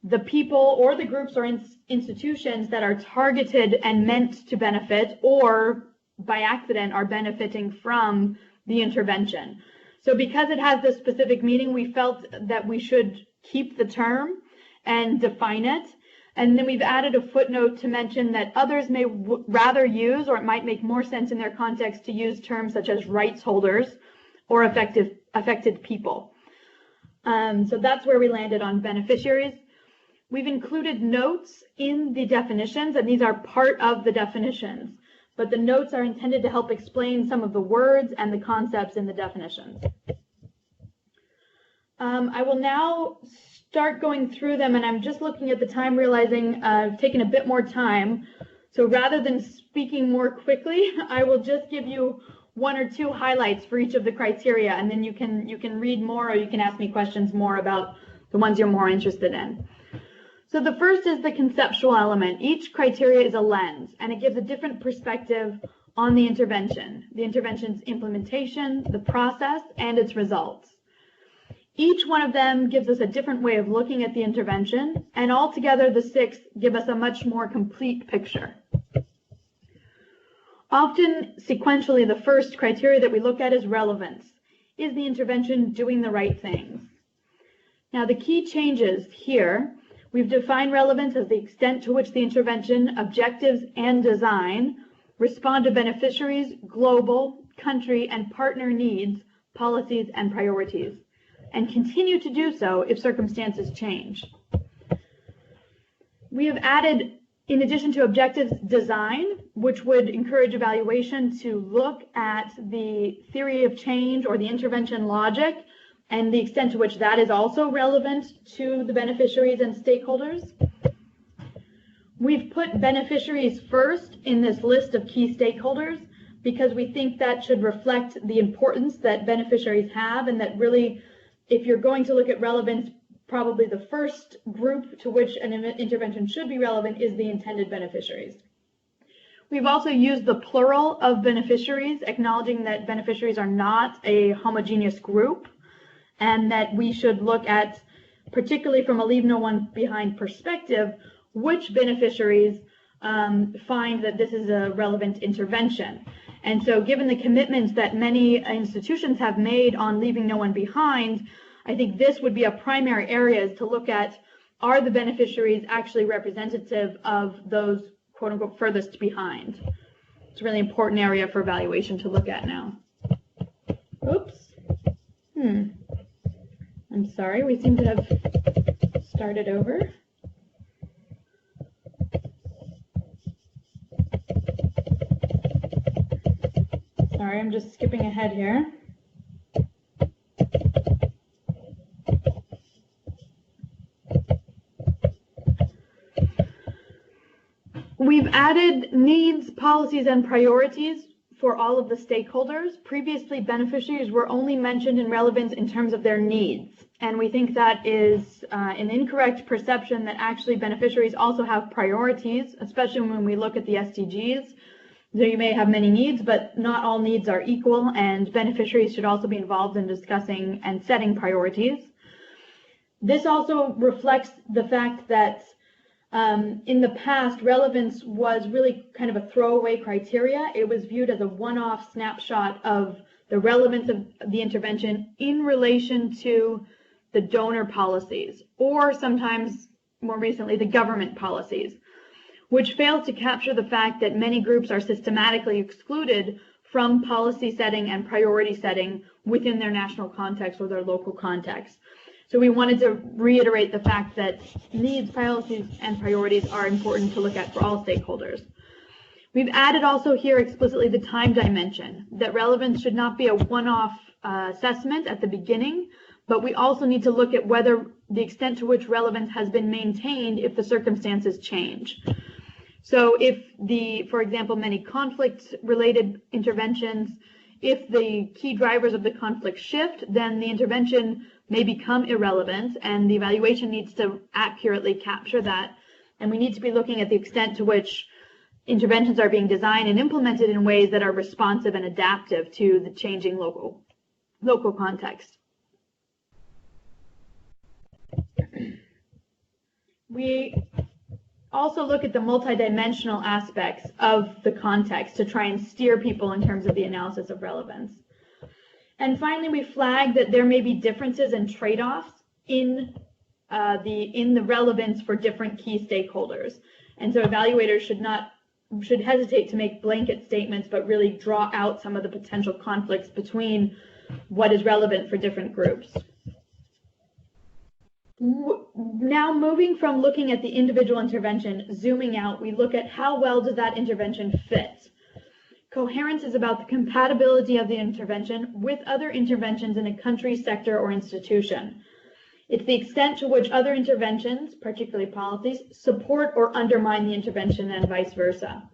the people or the groups or institutions that are targeted and meant to benefit, or by accident are benefiting from the intervention. So because it has this specific meaning, we felt that we should keep the term and define it. And then we've added a footnote to mention that others may rather use, or it might make more sense in their context to use terms such as rights holders or affected people. So that's where we landed on beneficiaries. We've included notes in the definitions, and these are part of the definitions, but the notes are intended to help explain some of the words and the concepts in the definitions. I will now start going through them, and I'm just looking at the time, realizing I've taken a bit more time. So rather than speaking more quickly, I will just give you one or two highlights for each of the criteria, and then you can read more, or you can ask me questions more about the ones you're more interested in. So the first is the conceptual element. Each criteria is a lens, and it gives a different perspective on the intervention's implementation, the process, and its results. Each one of them gives us a different way of looking at the intervention, and altogether the 6 give us a much more complete picture. Often, sequentially, the first criteria that we look at is relevance. Is the intervention doing the right things? Now, the key changes here, we've defined relevance as the extent to which the intervention, objectives, and design respond to beneficiaries, global, country, and partner needs, policies, and priorities, and continue to do so if circumstances change. We have added, in addition to objectives, design, which would encourage evaluation to look at the theory of change or the intervention logic and the extent to which that is also relevant to the beneficiaries and stakeholders. We've put beneficiaries first in this list of key stakeholders because we think that should reflect the importance that beneficiaries have, and that really, if you're going to look at relevance, probably the first group to which an intervention should be relevant is the intended beneficiaries. We've also used the plural of beneficiaries, acknowledging that beneficiaries are not a homogeneous group, and that we should look at, particularly from a leave no one behind perspective, which beneficiaries find that this is a relevant intervention. And so given the commitments that many institutions have made on leaving no one behind, I think this would be a primary area to look at, are the beneficiaries actually representative of those quote unquote furthest behind? It's a really important area for evaluation to look at now. Oops. I'm sorry, we seem to have started over. Sorry, I'm just skipping ahead here. We've added needs, policies, and priorities for all of the stakeholders. Previously, beneficiaries were only mentioned in relevance in terms of their needs. And we think that is an incorrect perception that actually beneficiaries also have priorities, especially when we look at the SDGs. So you may have many needs, but not all needs are equal, and beneficiaries should also be involved in discussing and setting priorities. This also reflects the fact that in the past, relevance was really kind of a throwaway criteria. It was viewed as a one-off snapshot of the relevance of the intervention in relation to the donor policies, or sometimes more recently the government policies, which failed to capture the fact that many groups are systematically excluded from policy setting and priority setting within their national context or their local context. So we wanted to reiterate the fact that needs, policies, and priorities are important to look at for all stakeholders. We've added also here explicitly the time dimension, that relevance should not be a one-off assessment at the beginning, but we also need to look at whether the extent to which relevance has been maintained if the circumstances change. So if for example, many conflict-related interventions, if the key drivers of the conflict shift, then the intervention may become irrelevant, and the evaluation needs to accurately capture that. And we need to be looking at the extent to which interventions are being designed and implemented in ways that are responsive and adaptive to the changing local context. We also look at the multidimensional aspects of the context to try and steer people in terms of the analysis of relevance. And finally, we flag that there may be differences and trade-offs in the relevance for different key stakeholders. And so evaluators should hesitate to make blanket statements, but really draw out some of the potential conflicts between what is relevant for different groups. Now, moving from looking at the individual intervention, zooming out, we look at how well does that intervention fit. Coherence is about the compatibility of the intervention with other interventions in a country, sector, or institution. It's the extent to which other interventions, particularly policies, support or undermine the intervention and vice versa.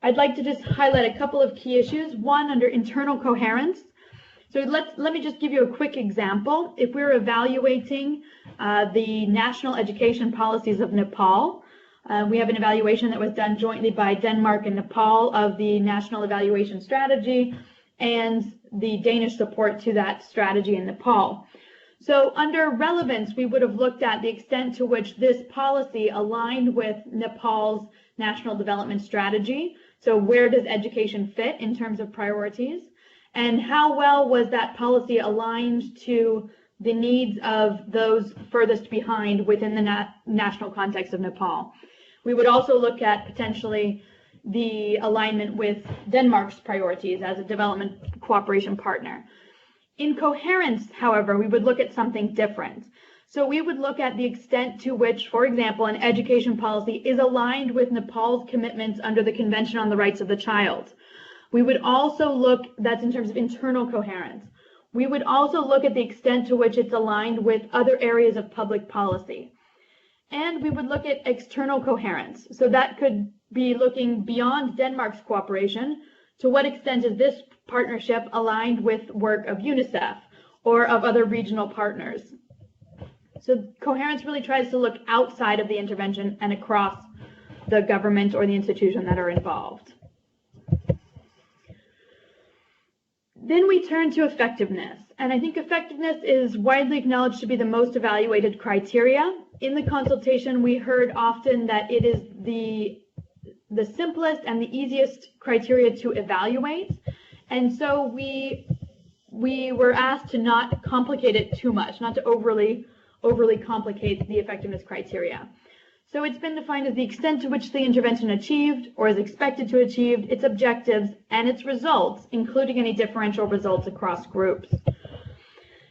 I'd like to just highlight a couple of key issues. One, under internal coherence. So let me just give you a quick example. If we're evaluating the national education policies of Nepal, we have an evaluation that was done jointly by Denmark and Nepal of the national evaluation strategy and the Danish support to that strategy in Nepal. So under relevance, we would have looked at the extent to which this policy aligned with Nepal's national development strategy. So where does education fit in terms of priorities? And how well was that policy aligned to the needs of those furthest behind within the national context of Nepal? We would also look at potentially the alignment with Denmark's priorities as a development cooperation partner. In coherence, however, we would look at something different. So we would look at the extent to which, for example, an education policy is aligned with Nepal's commitments under the Convention on the Rights of the Child. We would also look, that's in terms of internal coherence. We would also look at the extent to which it's aligned with other areas of public policy. And we would look at external coherence. So that could be looking beyond Denmark's cooperation. To what extent is this partnership aligned with work of UNICEF or of other regional partners? So coherence really tries to look outside of the intervention and across the government or the institution that are involved. Then we turn to effectiveness. And I think effectiveness is widely acknowledged to be the most evaluated criteria. In the consultation, we heard often that it is the simplest and the easiest criteria to evaluate. And so we were asked to not complicate it too much, not to overly complicate the effectiveness criteria. So it's been defined as the extent to which the intervention achieved or is expected to achieve its objectives and its results, including any differential results across groups.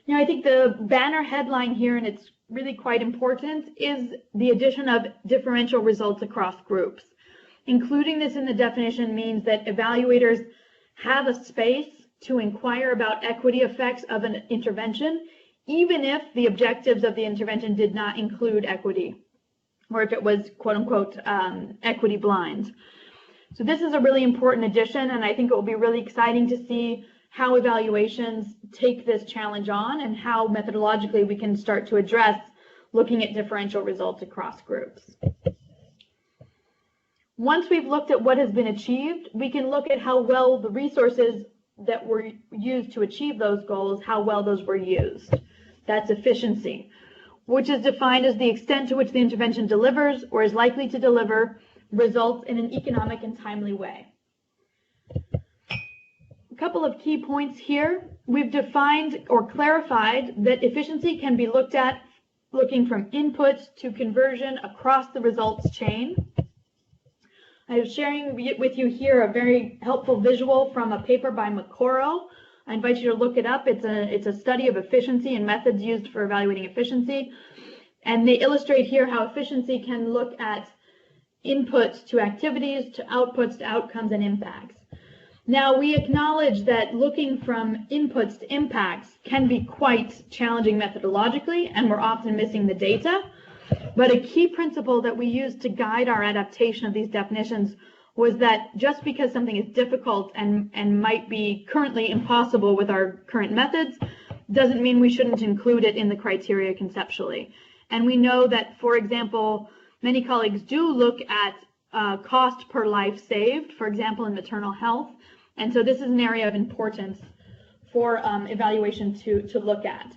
Now, I think the banner headline here, and it's really quite important, is the addition of differential results across groups. Including this in the definition means that evaluators have a space to inquire about equity effects of an intervention, even if the objectives of the intervention did not include equity, or if it was, quote unquote, equity blind. So this is a really important addition, and I think it will be really exciting to see how evaluations take this challenge on and how methodologically we can start to address looking at differential results across groups. Once we've looked at what has been achieved, we can look at how well the resources that were used to achieve those goals, how well those were used. That's efficiency, which is defined as the extent to which the intervention delivers or is likely to deliver results in an economic and timely way. A couple of key points here. We've defined or clarified that efficiency can be looked at looking from input to conversion across the results chain. I am sharing with you here a very helpful visual from a paper by Makoro. I invite you to look it up. It's a study of efficiency and methods used for evaluating efficiency. And they illustrate here how efficiency can look at inputs to activities, to outputs, to outcomes, and impacts. Now, we acknowledge that looking from inputs to impacts can be quite challenging methodologically, and we're often missing the data. But a key principle that we use to guide our adaptation of these definitions was that just because something is difficult and might be currently impossible with our current methods, doesn't mean we shouldn't include it in the criteria conceptually. And we know that, for example, many colleagues do look at cost per life saved, for example, in maternal health. And so this is an area of importance for evaluation to look at.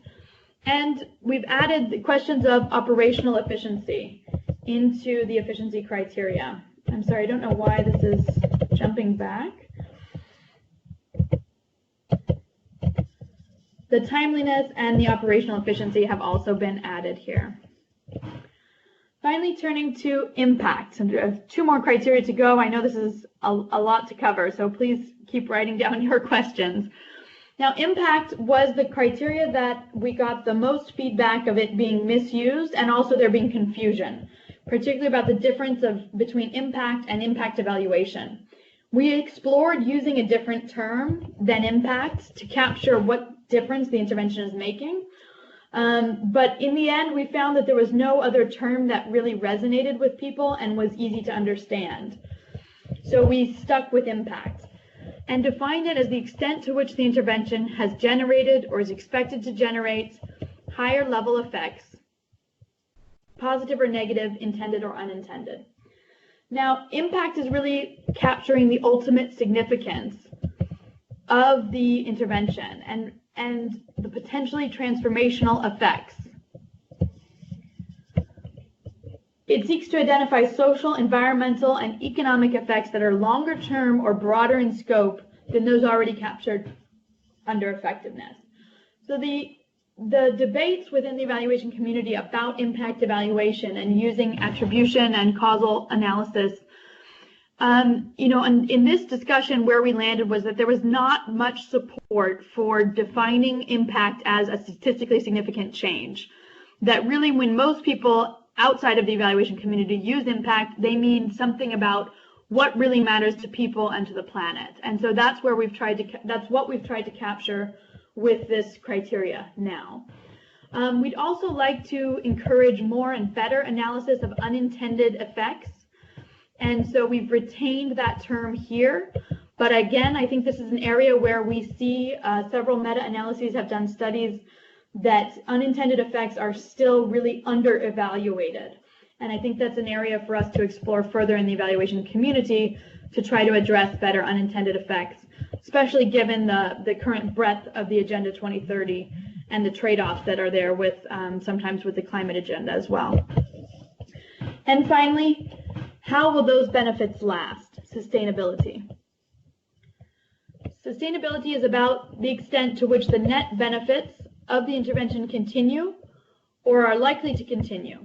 And we've added the questions of operational efficiency into the efficiency criteria. I'm sorry, I don't know why this is jumping back. The timeliness and the operational efficiency have also been added here. Finally, turning to impact. And there are 2 more criteria to go. I know this is a lot to cover, so please keep writing down your questions. Now, impact was the criteria that we got the most feedback of it being misused and also there being confusion, particularly about the difference between impact and impact evaluation. We explored using a different term than impact to capture what difference the intervention is making. But in the end, we found that there was no other term that really resonated with people and was easy to understand. So we stuck with impact and defined it as the extent to which the intervention has generated or is expected to generate higher level effects, positive or negative, intended or unintended. Now, impact is really capturing the ultimate significance of the intervention and the potentially transformational effects. It seeks to identify social, environmental, and economic effects that are longer term or broader in scope than those already captured under effectiveness. So the debates within the evaluation community about impact evaluation and using attribution and causal analysis, and in this discussion where we landed was that there was not much support for defining impact as a statistically significant change. That really when most people outside of the evaluation community use impact, they mean something about what really matters to people and to the planet. And so that's where that's what we've tried to capture with this criteria now. We'd also like to encourage more and better analysis of unintended effects. And so we've retained that term here. But again, I think this is an area where we see several meta-analyses have done studies that unintended effects are still really under-evaluated. And I think that's an area for us to explore further in the evaluation community to try to address better unintended effects, especially given the current breadth of the Agenda 2030 and the trade-offs that are there with sometimes with the climate agenda as well. And finally, how will those benefits last? Sustainability. Sustainability is about the extent to which the net benefits of the intervention continue or are likely to continue.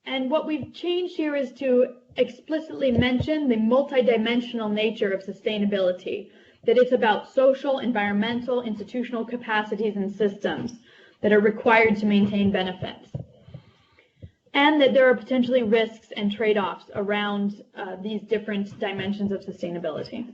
And what we've changed here is to explicitly mention the multidimensional nature of sustainability, that it's about social, environmental, institutional capacities and systems that are required to maintain benefits. And that there are potentially risks and trade-offs around these different dimensions of sustainability.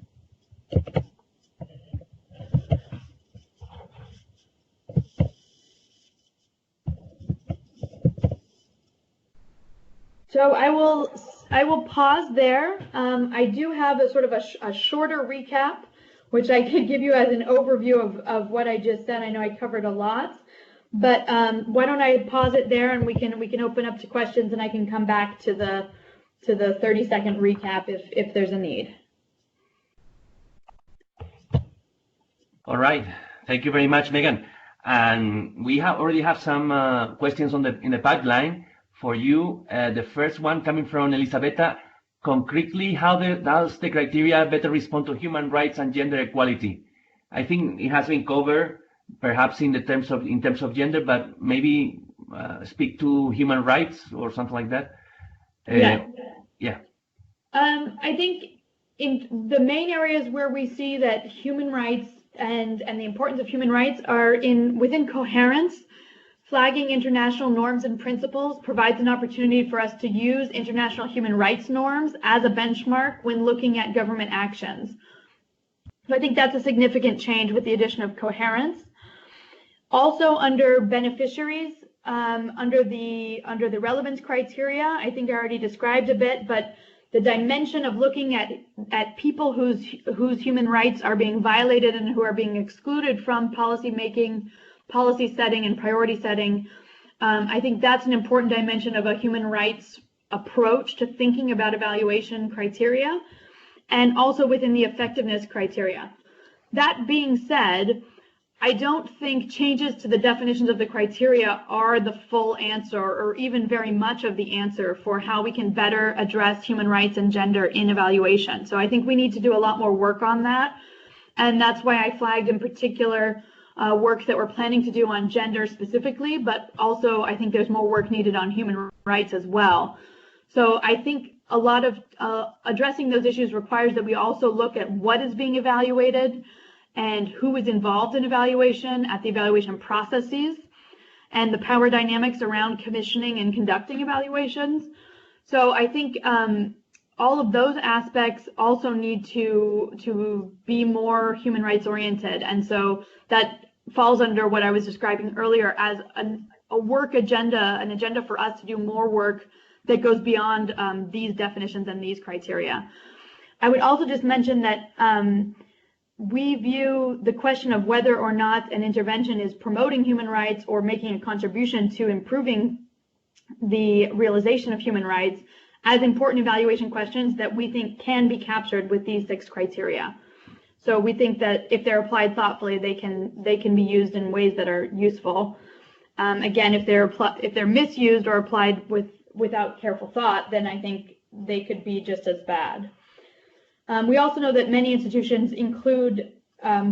So I will I will pause there. I do have a sort of a shorter recap, which I could give you as an overview of what I just said. I know I covered a lot, but why don't I pause it there, and we can open up to questions, and I can come back to the 30-second recap if there's a need. All right. Thank you very much, Megan. And we already have some questions in the pipeline for you. The first one coming from Elisabetta. Concretely, how does the criteria better respond to human rights and gender equality? I think it has been covered, perhaps in terms of gender, but maybe speak to human rights or something like that. Yeah. I think in the main areas where we see that human rights and the importance of human rights are within Coherence. Flagging international norms and principles provides an opportunity for us to use international human rights norms as a benchmark when looking at government actions. So I think that's a significant change with the addition of Coherence. Also, under beneficiaries, under the relevance criteria, I think I already described a bit, but the dimension of looking at people whose human rights are being violated and who are being excluded from policy making, policy setting, and priority setting, I think that's an important dimension of a human rights approach to thinking about evaluation criteria, and also within the effectiveness criteria. That being said, I don't think changes to the definitions of the criteria are the full answer, or even very much of the answer for how we can better address human rights and gender in evaluation. So I think we need to do a lot more work on that. And that's why I flagged in particular work that we're planning to do on gender specifically, but also I think there's more work needed on human rights as well. So I think a lot of addressing those issues requires that we also look at what is being evaluated and who is involved in evaluation at the evaluation processes, and the power dynamics around commissioning and conducting evaluations. So I think all of those aspects also need to be more human rights oriented. And so that falls under what I was describing earlier as a work agenda, an agenda for us to do more work that goes beyond these definitions and these criteria. I would also just mention that we view the question of whether or not an intervention is promoting human rights or making a contribution to improving the realization of human rights as important evaluation questions that we think can be captured with these 6 criteria. So we think that if they're applied thoughtfully, they can be used in ways that are useful. Again, if they're misused or applied without careful thought, then I think they could be just as bad. We also know that many institutions include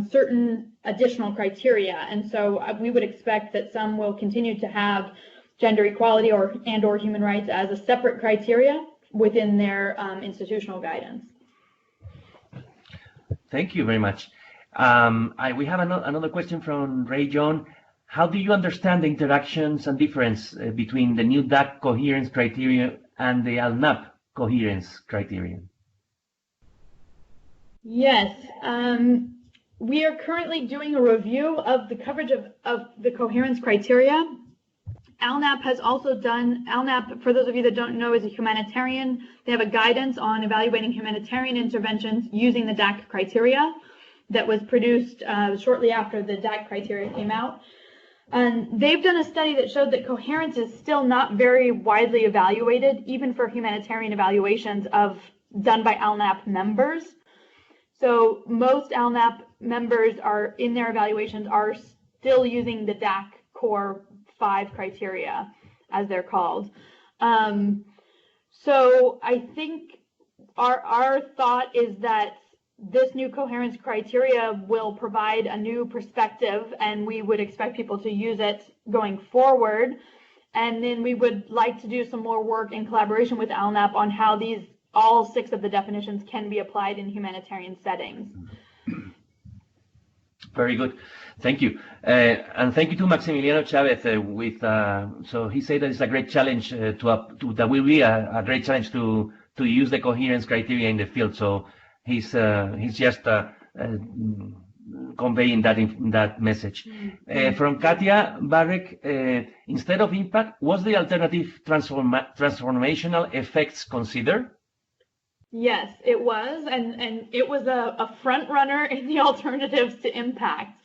certain additional criteria, and so we would expect that some will continue to have gender equality or human rights as a separate criteria within their institutional guidance. Thank you very much. We have another question from Ray John. How do you understand the interactions and difference between the new DAC coherence criteria and the ALNAP coherence criterion? Yes, we are currently doing a review of the coverage of the coherence criteria. ALNAP has also done, ALNAP, for those of you that don't know, is a humanitarian. They have a guidance on evaluating humanitarian interventions using the DAC criteria that was produced shortly after the DAC criteria came out. And they've done a study that showed that coherence is still not very widely evaluated, even for humanitarian evaluations done by ALNAP members. So most ALNAP members in their evaluations are still using the DAC core 5 criteria, as they're called. So I think our thought is that this new coherence criteria will provide a new perspective, and we would expect people to use it going forward. And then we would like to do some more work in collaboration with ALNAP on how all 6 of the definitions can be applied in humanitarian settings. Very good. Thank you. And thank you to Maximiliano Chavez. So he said that it's a great challenge that will be a great challenge to use the coherence criteria in the field. So he's just conveying that message. From Katia Barek, instead of impact, was the alternative transformational effects considered? Yes, it was, and it was a front runner in the alternatives to impact.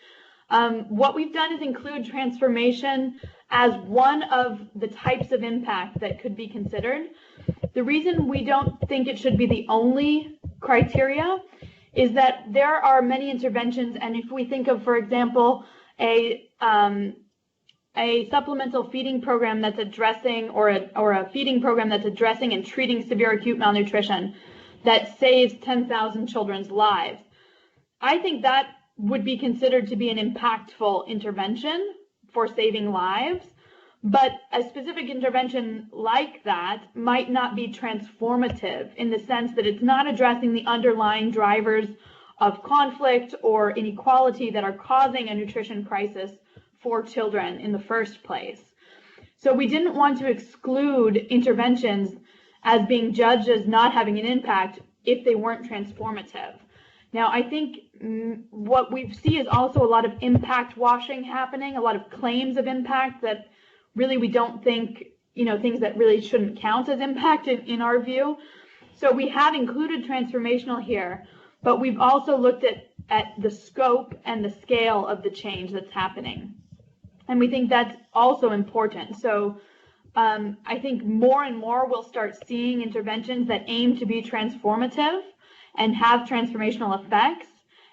What we've done is include transformation as one of the types of impact that could be considered. The reason we don't think it should be the only criteria is that there are many interventions, and if we think of, for example, a supplemental feeding program that's addressing, or a feeding program that's addressing and treating severe acute malnutrition that saves 10,000 children's lives, I think that would be considered to be an impactful intervention for saving lives. But a specific intervention like that might not be transformative in the sense that it's not addressing the underlying drivers of conflict or inequality that are causing a nutrition crisis for children in the first place. So we didn't want to exclude interventions as being judged as not having an impact if they weren't transformative. Now, I think what we see is also a lot of impact washing happening, a lot of claims of impact that really we don't think, things that really shouldn't count as impact in our view. So we have included transformational here, but we've also looked at the scope and the scale of the change that's happening. And we think that's also important. So I think more and more we'll start seeing interventions that aim to be transformative and have transformational effects,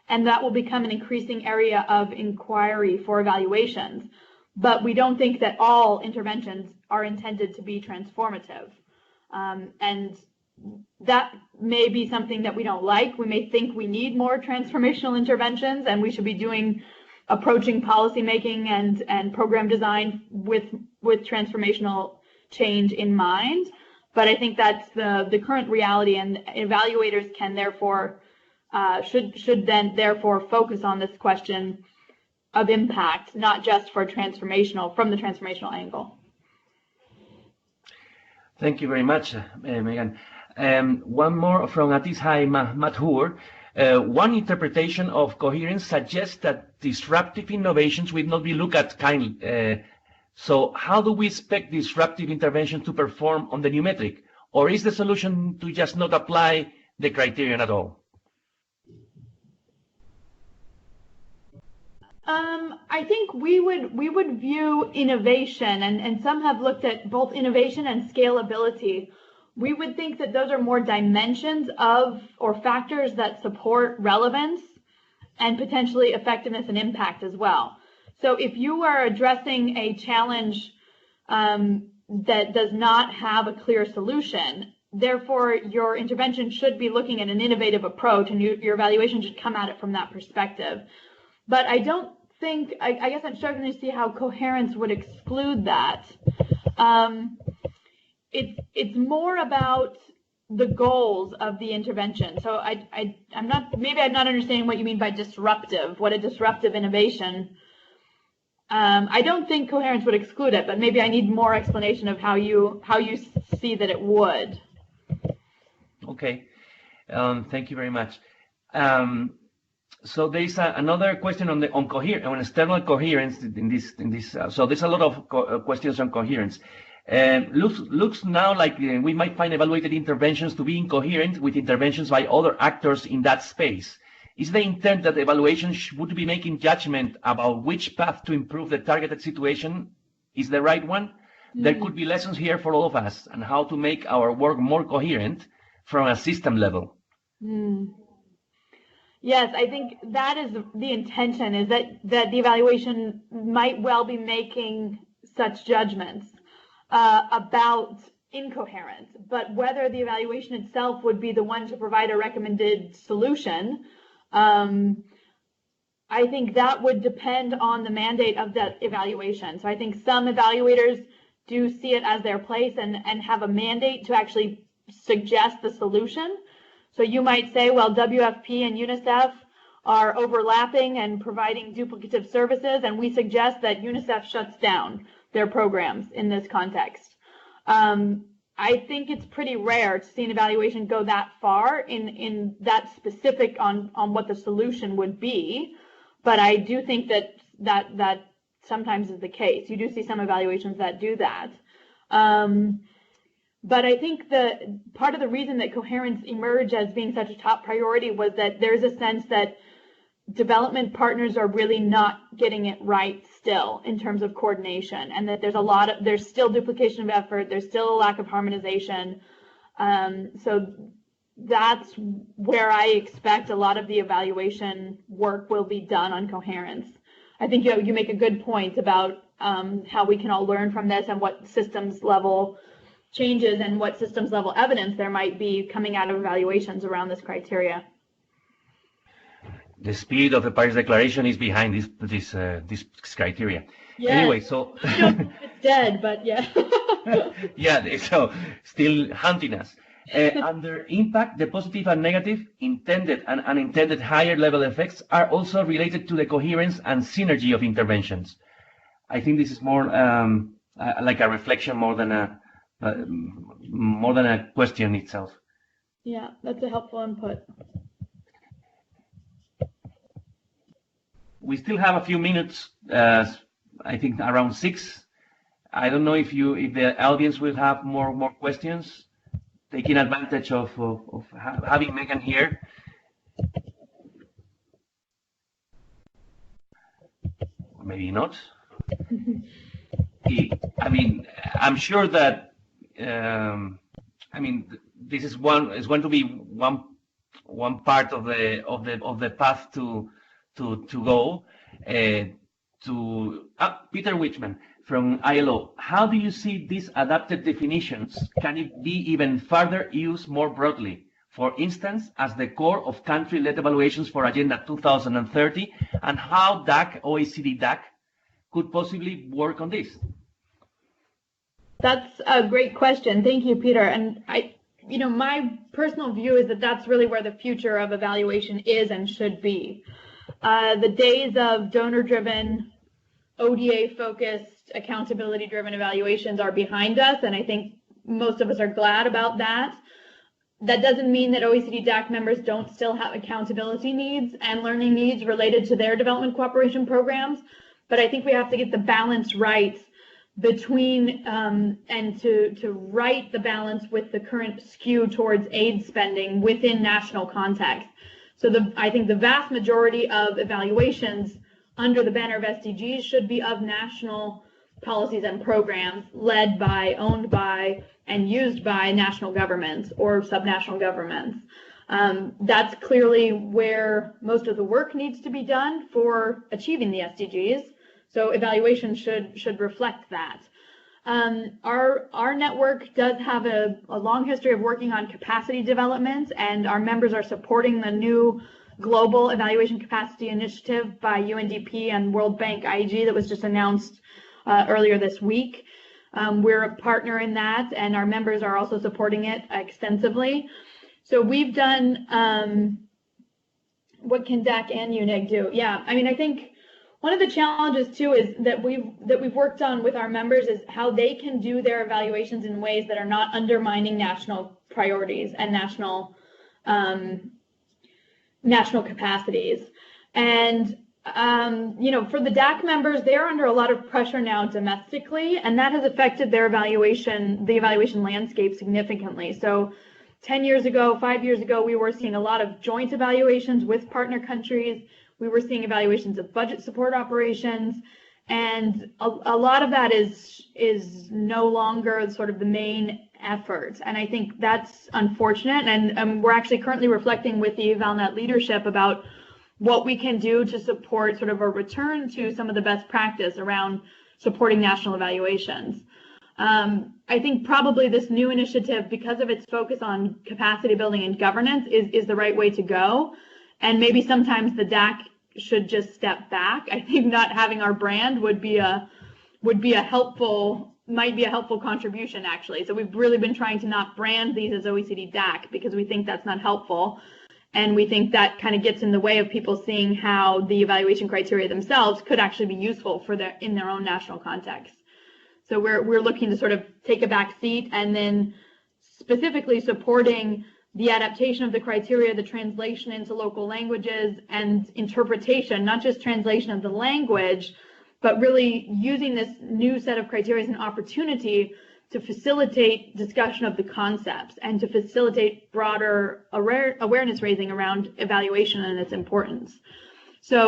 and that will become an increasing area of inquiry for evaluations. But we don't think that all interventions are intended to be transformative. And that may be something that we don't like. We may think we need more transformational interventions, and we should be approaching policymaking and program design with transformational change in mind. But I think that's the current reality, and evaluators can therefore should then therefore focus on this question of impact, not just from the transformational angle. Thank you very much, Megan. One more from Atishai Mathur. One interpretation of coherence suggests that disruptive innovations will not be looked at kindly. So how do we expect disruptive interventions to perform on the new metric? Or is the solution to just not apply the criterion at all? I think we would view innovation, and some have looked at both innovation and scalability. We would think that those are more dimensions of or factors that support relevance and potentially effectiveness and impact as well. So if you are addressing a challenge that does not have a clear solution, therefore your intervention should be looking at an innovative approach, and your evaluation should come at it from that perspective. But I don't think, I guess I'm struggling to see how coherence would exclude that. It's more about the goals of the intervention. So I'm not understanding what you mean by disruptive, what a disruptive innovation. I don't think coherence would exclude it, but maybe I need more explanation of how you see that it would. Okay, thank you very much. So there is another question on external coherence in this. So there's a lot of questions on coherence. Looks now like we might find evaluated interventions to be incoherent with interventions by other actors in that space. Is the intent that evaluations would be making judgment about which path to improve the targeted situation is the right one? Mm-hmm. There could be lessons here for all of us on how to make our work more coherent from a system level. Mm. Yes, I think that is the intention, is that the evaluation might well be making such judgments about incoherence, but whether the evaluation itself would be the one to provide a recommended solution, I think that would depend on the mandate of that evaluation. So I think some evaluators do see it as their place and have a mandate to actually suggest the solution. So you might say, well, WFP and UNICEF are overlapping and providing duplicative services, and we suggest that UNICEF shuts down their programs in this context. I think it's pretty rare to see an evaluation go that far in that specific on what the solution would be. But I do think that sometimes is the case. You do see some evaluations that do that. But I think part of the reason that coherence emerged as being such a top priority was that there's a sense that development partners are really not getting it right still in terms of coordination, and that there's still duplication of effort, there's still a lack of harmonization. So that's where I expect a lot of the evaluation work will be done on coherence. I think you make a good point about how we can all learn from this and what systems level changes and what systems level evidence there might be coming out of evaluations around this criteria. The spirit of the Paris Declaration is behind this criteria. Yes. Anyway, so I don't know if it's dead, but yeah. yeah, so still hunting us. Under impact, the positive and negative, intended and unintended higher level effects are also related to the coherence and synergy of interventions. I think this is more like a reflection more than a question itself. Yeah, that's a helpful input. We still have a few minutes, I think around 6. I don't know if the audience will have more questions, taking advantage of having Megan here. Or maybe not. I mean, I'm sure that this is going to be one part of the path to go. Peter Wichman from ILO, how do you see these adapted definitions? Can it be even further used more broadly? For instance, as the core of country-led evaluations for Agenda 2030, and how OECD DAC could possibly work on this? That's a great question. Thank you, Peter. And my personal view is that that's really where the future of evaluation is and should be. The days of donor-driven, ODA-focused, accountability-driven evaluations are behind us, and I think most of us are glad about that. That doesn't mean that OECD DAC members don't still have accountability needs and learning needs related to their development cooperation programs, but I think we have to get the balance right between and to right the balance with the current skew towards aid spending within national context. So I think the vast majority of evaluations under the banner of SDGs should be of national policies and programs led by, owned by, and used by national governments or subnational governments. That's clearly where most of the work needs to be done for achieving the SDGs. So evaluation should reflect that. Our network does have a long history of working on capacity development, and our members are supporting the new Global Evaluation Capacity Initiative by UNDP and World Bank IEG that was just announced earlier this week. We're a partner in that, and our members are also supporting it extensively. So we've done, what can DAC and UNEG do? Yeah, I mean, I think one of the challenges too is that we've worked on with our members is how they can do their evaluations in ways that are not undermining national priorities and national capacities. And for the DAC members, they're under a lot of pressure now domestically, and that has affected their the evaluation landscape significantly. So 10 years ago, 5 years ago, we were seeing a lot of joint evaluations with partner countries. We were seeing evaluations of budget support operations, and a lot of that is no longer sort of the main effort. And I think that's unfortunate, and we're actually currently reflecting with the EvalNet leadership about what we can do to support sort of a return to some of the best practice around supporting national evaluations. I think probably this new initiative, because of its focus on capacity building and governance, is the right way to go. And maybe sometimes the DAC should just step back. I think not having our brand might be a helpful contribution, actually. So we've really been trying to not brand these as OECD DAC because we think that's not helpful. And we think that kind of gets in the way of people seeing how the evaluation criteria themselves could actually be useful in their own national context. So we're looking to sort of take a back seat and then specifically supporting the adaptation of the criteria, the translation into local languages, and interpretation, not just translation of the language, but really using this new set of criteria as an opportunity to facilitate discussion of the concepts and to facilitate broader awareness raising around evaluation and its importance. So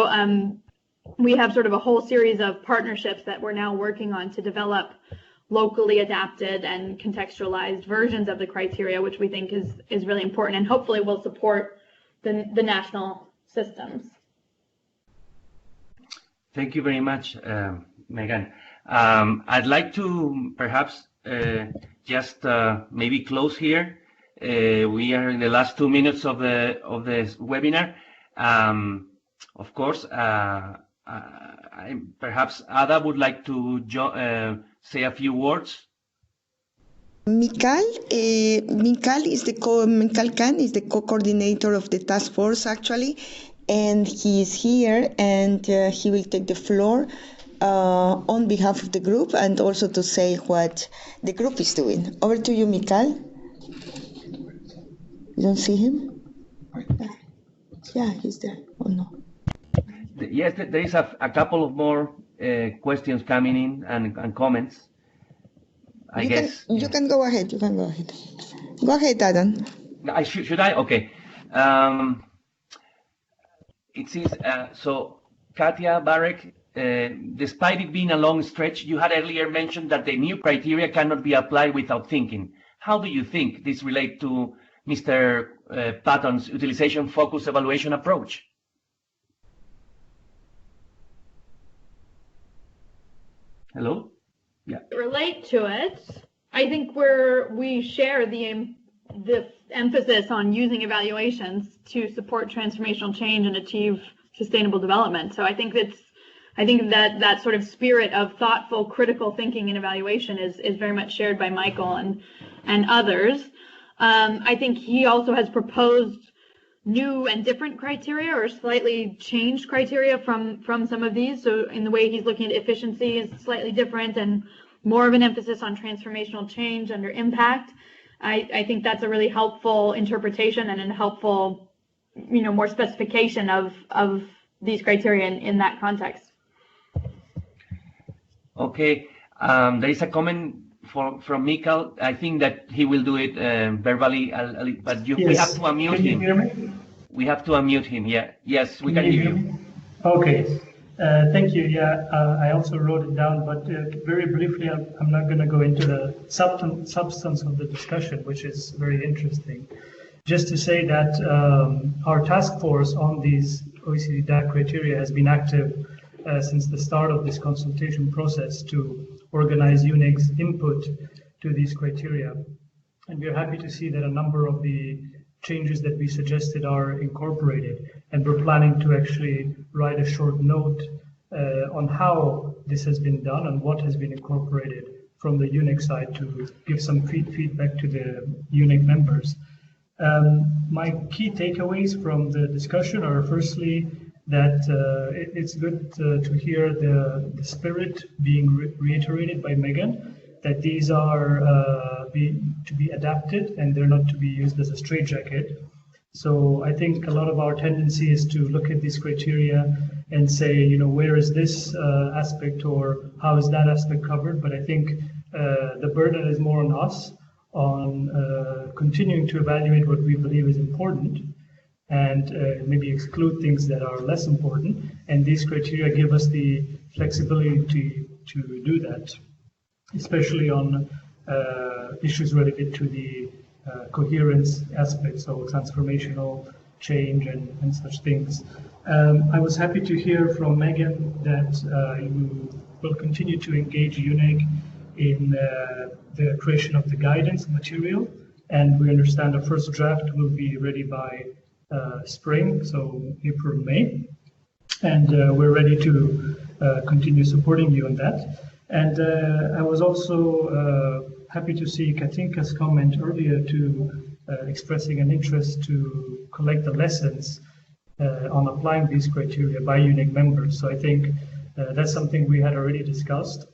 we have sort of a whole series of partnerships that we're now working on to develop locally adapted and contextualized versions of the criteria, which we think is really important and hopefully will support the national systems. Thank you very much, Megan. I'd like to perhaps just maybe close here. We are in the last 2 minutes of the webinar. Of course, perhaps Ada would like to say a few words. Mikal is the co-coordinator of the task force actually, and he is here, and he will take the floor on behalf of the group and also to say what the group is doing. Over to you, Mikal. You don't see him? Yeah, he's there. Oh no. Yes, there is a couple of more questions coming in and comments. I guess you can go ahead. You can go ahead. Go ahead, Adan. Should I? Okay. It says so. Katia Barek, despite it being a long stretch, you had earlier mentioned that the new criteria cannot be applied without thinking. How do you think this relates to Mr. Patton's utilization-focused evaluation approach? Hello? Yeah. Relate to it. I think we share the emphasis on using evaluations to support transformational change and achieve sustainable development. So I think that sort of spirit of thoughtful, critical thinking and evaluation is very much shared by Michael and others. I think he also has proposed new and different criteria or slightly changed criteria from some of these. So in the way he's looking at efficiency is slightly different and more of an emphasis on transformational change under impact. I think that's a really helpful interpretation and a helpful, more specification of these criteria in that context. Okay, there is a comment from Mikal. I think that he will do it verbally, but yes. We have to unmute him. Can you hear me? We have to unmute him. Yeah. Yes, we can hear you. Okay. Thank you. Yeah, I also wrote it down, but very briefly, I'm not going to go into the substance of the discussion, which is very interesting. Just to say that our task force on these OECD DAC criteria has been active since the start of this consultation process to organize UNEG's input to these criteria. And we're happy to see that a number of the changes that we suggested are incorporated, and we're planning to actually write a short note on how this has been done and what has been incorporated from the UNEG side to give some feedback to the UNEG members. My key takeaways from the discussion are firstly that it's good to hear the spirit being reiterated by Megan, that these are to be adapted and they're not to be used as a straitjacket. So I think a lot of our tendency is to look at these criteria and say, where is this aspect or how is that aspect covered? But I think the burden is more on us on continuing to evaluate what we believe is important and maybe exclude things that are less important. And these criteria give us the flexibility to do that, especially on issues related to the coherence aspects, so transformational change and such things. I was happy to hear from Megan that you will continue to engage UNEG in the creation of the guidance material, and we understand the first draft will be ready by spring, so April, May, and we're ready to continue supporting you on that. And I was also happy to see Katinka's comment earlier to expressing an interest to collect the lessons on applying these criteria by UNEG members. So I think that's something we had already discussed,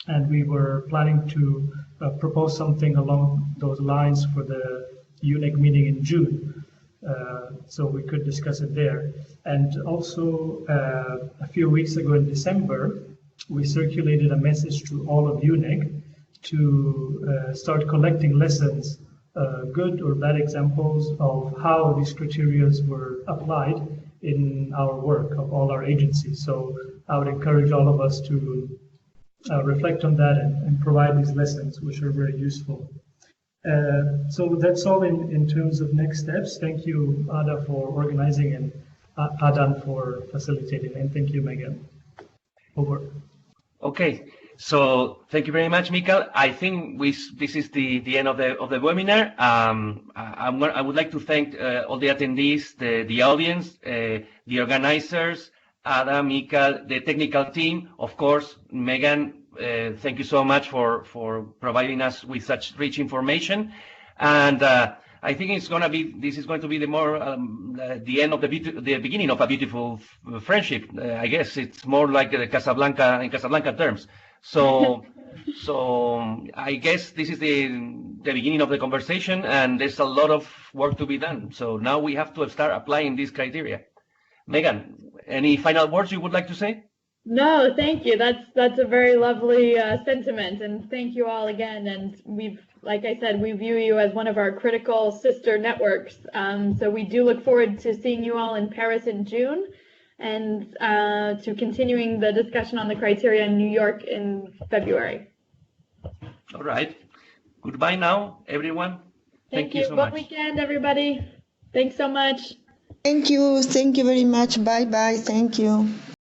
and we were planning to propose something along those lines for the UNEG meeting in June. So we could discuss it there. And also, a few weeks ago in December, we circulated a message to all of UNEG to start collecting lessons, good or bad examples of how these criteria were applied in our work of all our agencies. So I would encourage all of us to reflect on that and provide these lessons, which are very useful. So that's all in terms of next steps. Thank you, Ada, for organizing, and Adan for facilitating, and thank you, Megan. Over. Okay, so thank you very much, Mikael. I think this is the end of the webinar. I would like to thank all the attendees, the audience, the organizers, Ada, Mikael, the technical team, of course, Megan. Thank you so much for providing us with such rich information, and I think this is going to be the end of the beginning of a beautiful friendship. I guess it's more like the Casablanca terms. So I guess this is the beginning of the conversation, and there's a lot of work to be done. So now we have to start applying these criteria. Megan, any final words you would like to say? No, thank you. That's a very lovely sentiment, and thank you all again. And like I said, we view you as one of our critical sister networks. So we do look forward to seeing you all in Paris in June, and to continuing the discussion on the criteria in New York in February. All right. Goodbye now, everyone. Thank you so much. Good weekend, everybody. Thanks so much. Thank you. Thank you very much. Bye-bye. Thank you.